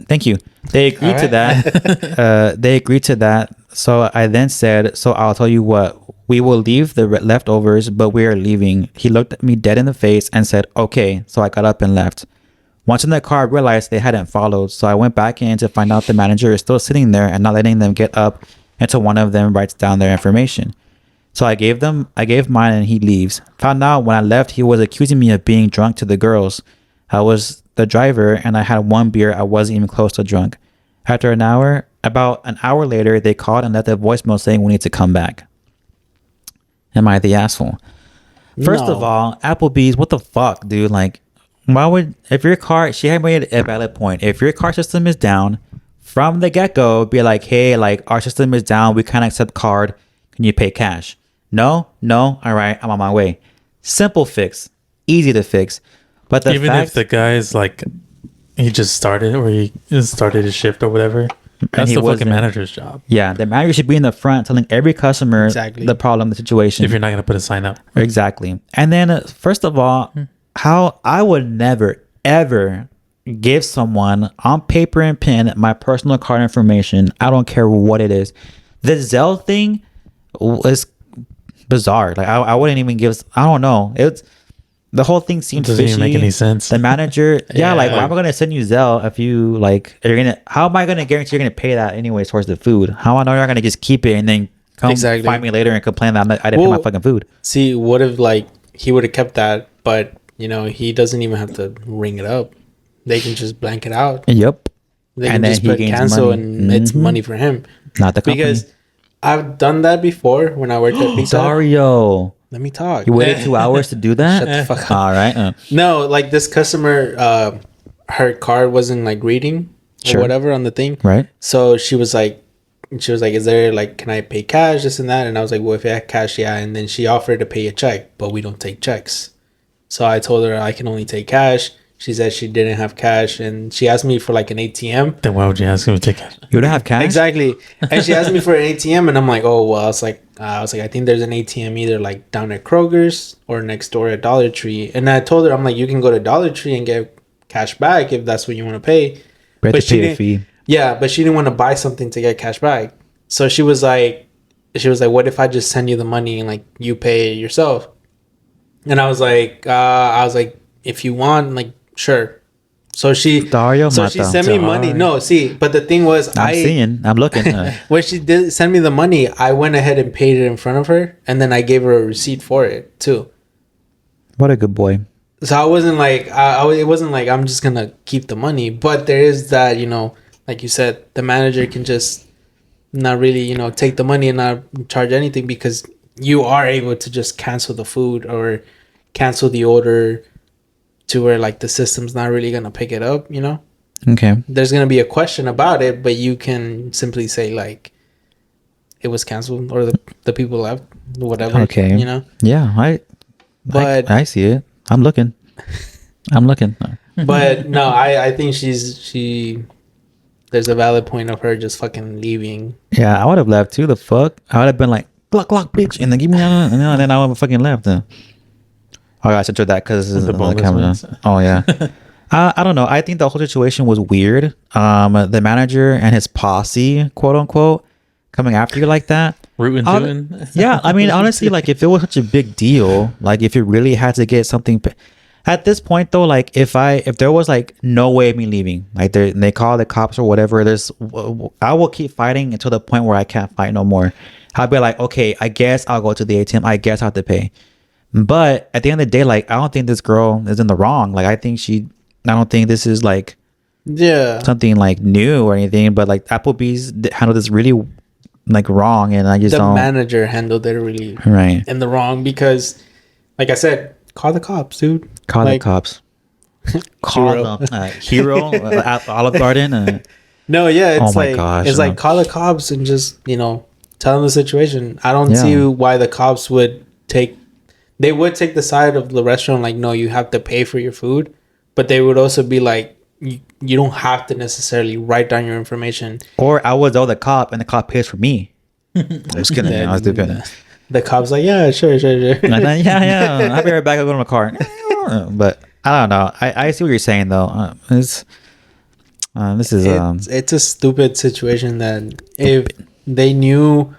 Thank you. They agreed to that. They agreed to that. So I then said, so I'll tell you what, we will leave the leftovers, but we are leaving. He looked at me dead in the face and said, okay. So I got up and left. Once in the car, I realized they hadn't followed. So I went back in to find out the manager is still sitting there and not letting them get up until one of them writes down their information. So I gave mine and he leaves. Found out when I left, he was accusing me of being drunk to the girls. I was the driver and I had one beer. I wasn't even close to drunk. After about an hour later, they called and left a voicemail saying we need to come back. Am I the asshole? First of all, Applebee's, what the fuck, dude? Like, why would, if your car, she had made a valid point. If your car system is down from the get-go, be like, hey, like, our system is down. We can't accept card. Can you pay cash? No. All right, I'm on my way. Simple fix. Easy to fix. But even if the guy is like, he just started or he just started his shift or whatever, that's the fucking manager's job. Yeah, the manager should be in the front telling every customer the problem, the situation. If you're not going to put a sign up. Exactly. And then, first of all, how I would never, ever give someone on paper and pen my personal card information. I don't care what it is. The Zelle thing was bizarre. Like, I wouldn't even give, I don't know. The whole thing seemed fishy. Doesn't even make any sense. The manager, like, why am I going to send you Zelle if you, like, how am I going to guarantee you're going to pay that anyways towards the food? How I know you're going to just keep it and then come find me later and complain that I didn't pay my fucking food? See, what if, like, he would have kept that, but, you know, he doesn't even have to ring it up. They can just blank it out. Yep. They can just put cancel and it's money for him. Not the company. Because I've done that before when I worked at Pizza. Dario. Let me talk. You waited 2 hours to do that? Shut the fuck up. All right. No, like this customer, her card wasn't like reading or whatever on the thing. Right. So she was like, is there like, can I pay cash, this and that? And I was like, well, if you have cash, yeah. And then she offered to pay a check, but we don't take checks. So I told her I can only take cash. She said she didn't have cash, and she asked me for like an ATM. Then why would you ask him to take cash? You don't have cash? Exactly. And she asked me for an ATM, and I'm like, oh well. I was like, I think there's an ATM either like down at Kroger's or next door at Dollar Tree. And I told her, I'm like, you can go to Dollar Tree and get cash back if that's what you want to pay. But she didn't. Fee. Yeah, but she didn't want to buy something to get cash back. So she was like, what if I just send you the money and like you pay it yourself? And I was like, if you want, like, sure. So she sent me money. No, see, but the thing was, I'm looking. When she did send me the money, I went ahead and paid it in front of her, and then I gave her a receipt for it too. What a good boy. So I wasn't like, it wasn't like I'm just gonna keep the money, but there is that, you know, like you said, the manager can just not really, you know, take the money and not charge anything, because you are able to just cancel the food or cancel the order to where like the system's not really gonna pick it up, you know. Okay. There's gonna be a question about it, but you can simply say like it was canceled or the people left, whatever. Okay. You know. Yeah, I see it. I'm looking. But no, I think there's a valid point of her just fucking leaving. Yeah, I would have left too. The fuck, I would have been like, "Glock, bitch," and then give me that, and then I would have fucking left. Oh, I censored that because the camera. Oh yeah. I don't know. I think the whole situation was weird. The manager and his posse, quote unquote, coming after you like that. Rootin'. Yeah, I mean, honestly, like if it was such a big deal, like if you really had to get something. At this point, though, like if there was like no way of me leaving, like they call the cops or whatever, I will keep fighting until the point where I can't fight no more. I'll be like, okay, I guess I'll go to the ATM. I guess I have to pay. But at the end of the day, like I don't think this girl is in the wrong. Like I don't think this is like something like new or anything. But like Applebee's handled this really like wrong, and I just don't. The manager handled it really in the wrong because, like I said, call the cops, dude. Call the cops. Call them. Hero, Olive Garden. No, yeah, it's like call the cops and just, you know, tell them the situation. I don't see why the cops would take the side of the restaurant, like, no, you have to pay for your food, but they would also be like, you don't have to necessarily write down your information. Or I would owe the cop and the cop pays for me. I'm just kidding. I was doing the cop's like, yeah, sure. Yeah. I'll be right back. I'll go to my car. But I don't know. I see what you're saying though. This is it's a stupid situation that if they knew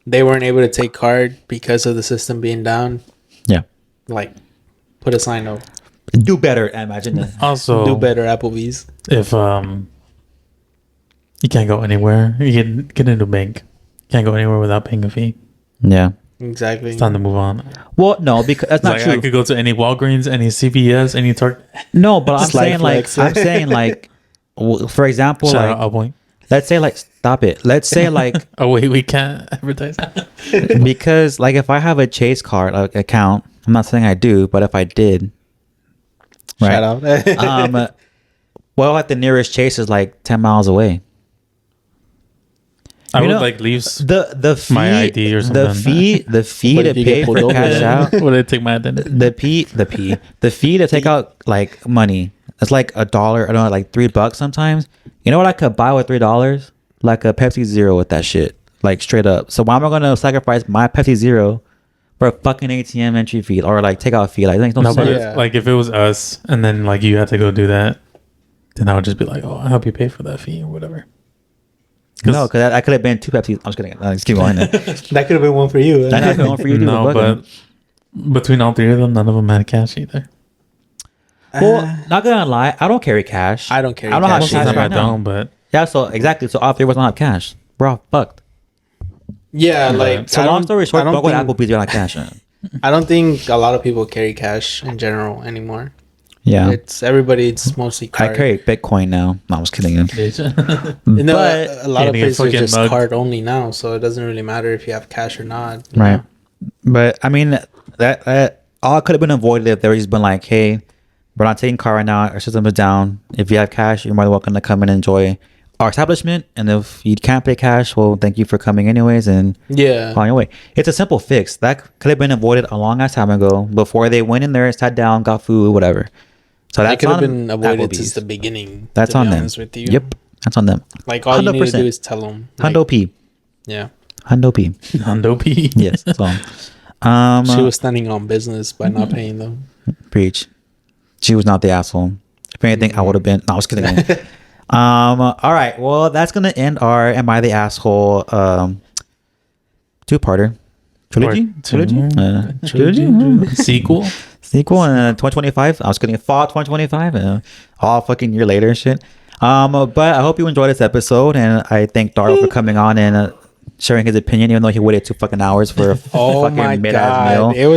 they weren't able to take card because of the system being down, yeah. like put a sign up. Do better. Imagine that. Also, Do better, Applebee's. if you can't go anywhere, you get into a bank. Can't go anywhere without paying a fee. Yeah. Exactly. It's time to move on. Well, no, because that's not Like, true. I could go to any Walgreens, any CVS, any Target. No, but I'm Slight saying flex. like for example, Shout like out Upwing. let's say like stop it. Let's say like Oh wait, we can't advertise. because like if I have a Chase card account, I'm not saying I do, but if I did, Shout out. well, like the nearest Chase is like 10 miles away. I You would know, like leave The fee, my ID or the something. fee What to if you pay get for pulled over? cash out, Would I take my identity? the fee to take out like money. It's like $1. I don't know, like $3 sometimes. You know what I could buy with $3? Like a Pepsi Zero with that shit, like straight up. So why am I gonna sacrifice my Pepsi Zero for a fucking ATM entry fee or like takeout fee? Like, it makes no No, but sense. Yeah. like if it was us and then like you had to go do that, then I would just be like, oh, I'll help you pay for that fee or whatever. No, because I could have been 2 Pepsi. I'm just kidding. Just keep going. Then. That could have been one for you. That could have been for you too. No, but between all three of them, none of them had cash either. Well, not gonna lie, I don't carry cash. I don't carry I don't have cash cash either. right I now. don't, but Yeah, so exactly. So all three of us don't have cash. We're all fucked. Yeah, like So I long don't- story short, I don't don't go to think- Applebee's. You're not cash. I don't think a lot of people carry cash in general anymore. Yeah, It's everybody. It's mostly I card. carry Bitcoin now. No, I was kidding. You know, But a lot of getting a places are fucking just mug. card only now, so it doesn't really matter if you have cash or not. you right, know? but I mean that all could have been avoided if there was been like, hey, we're not taking car right now. Our system is down. If you have cash, you're more than welcome to come and enjoy our establishment. And if you can't pay cash, well, thank you for coming anyways and Yeah. on your way. It's a simple fix that could have been avoided a long ass time ago before they went in there, sat down, got food, whatever. So That that's could have on been avoided Applebee's. since the beginning. That's to be on them. honest With you. Yep, that's on them. Like all you need to 100%. do is tell them. Hundo P. Yeah. Hundo P. Hondo P. Yes. So, She was standing on business by not paying them. preach. She was not the asshole. If anything, I would have been. No, I was kidding. All right. Well, that's gonna end our "Am I the Asshole" two-parter trilogy. Part two. Trilogy. Sequel. Sequel in 2025. I was kidding. Fall 2025. All fucking year later and shit. But I hope you enjoyed this episode, and I thank Dario for coming on and sharing his opinion, even though he waited 2 fucking hours for a Oh fucking my mid-ass meal. god! It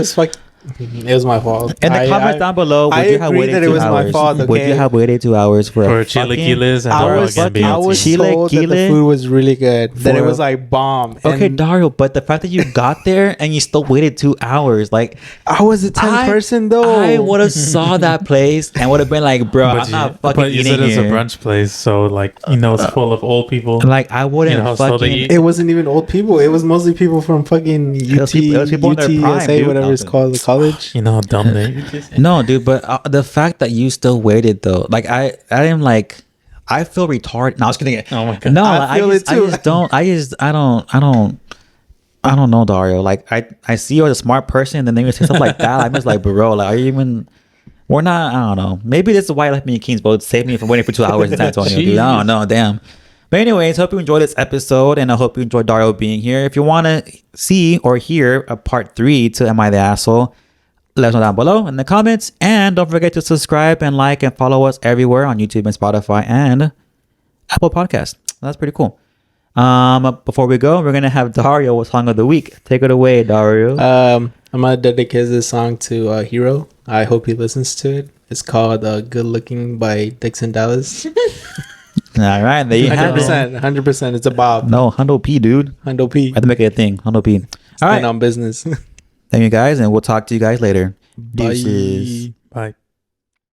was my fault. In the comments down below, would I you have agree waited that it 2 was my hours? fault, Would you okay? have waited 2 hours for For a chilaquiles and I Dario was, again being I was Chile, told that the Chile. food was really good. That it For- was like bomb. Okay, And Dario, but the fact that you got there and you still waited 2 hours, like I was a 10th person though. I would have saw that place and would have been like, bro, I'm not fucking but you eating said it's a here. brunch place, so like it's full of old people. Like I wouldn't You know, so they fucking. eat- It wasn't even old people. It was mostly people from fucking UT, it was people in their prime, UTSA, dude. whatever it's called, the college. You know how dumb they. No, dude, but the fact that you still waited though, like I am like, I feel retarded. No, I was kidding. Oh my God. No, I like, feel it too. I don't know, Dario. Like I see you as a smart person, and then you say stuff like that. I'm just like, bro, like, are you even? We're not. I don't know. Maybe this is why I left me in Kings boat. Save me from waiting for 2 hours in San Antonio, dude. I don't know. Damn. But anyways, hope you enjoyed this episode, and I hope you enjoyed Dario being here. If you want to see or hear a part 3 to Am I the Asshole, let us know down below in the comments. And don't forget to subscribe and like and follow us everywhere on YouTube and Spotify and Apple Podcasts. That's pretty cool. Before we go, we're gonna have Dario with Song of the Week. Take it away, Dario. I'm gonna dedicate this song to Hero. I hope he listens to it. It's called "Good Looking" by Dixon Dallas. All right, there you have it. 100%. It's a Bob. No, Hundo P, dude. Hundo P. I have to make it a thing. Hundo P. All right. And on business. Thank you guys, and we'll talk to you guys later. Bye. Deuces. Bye.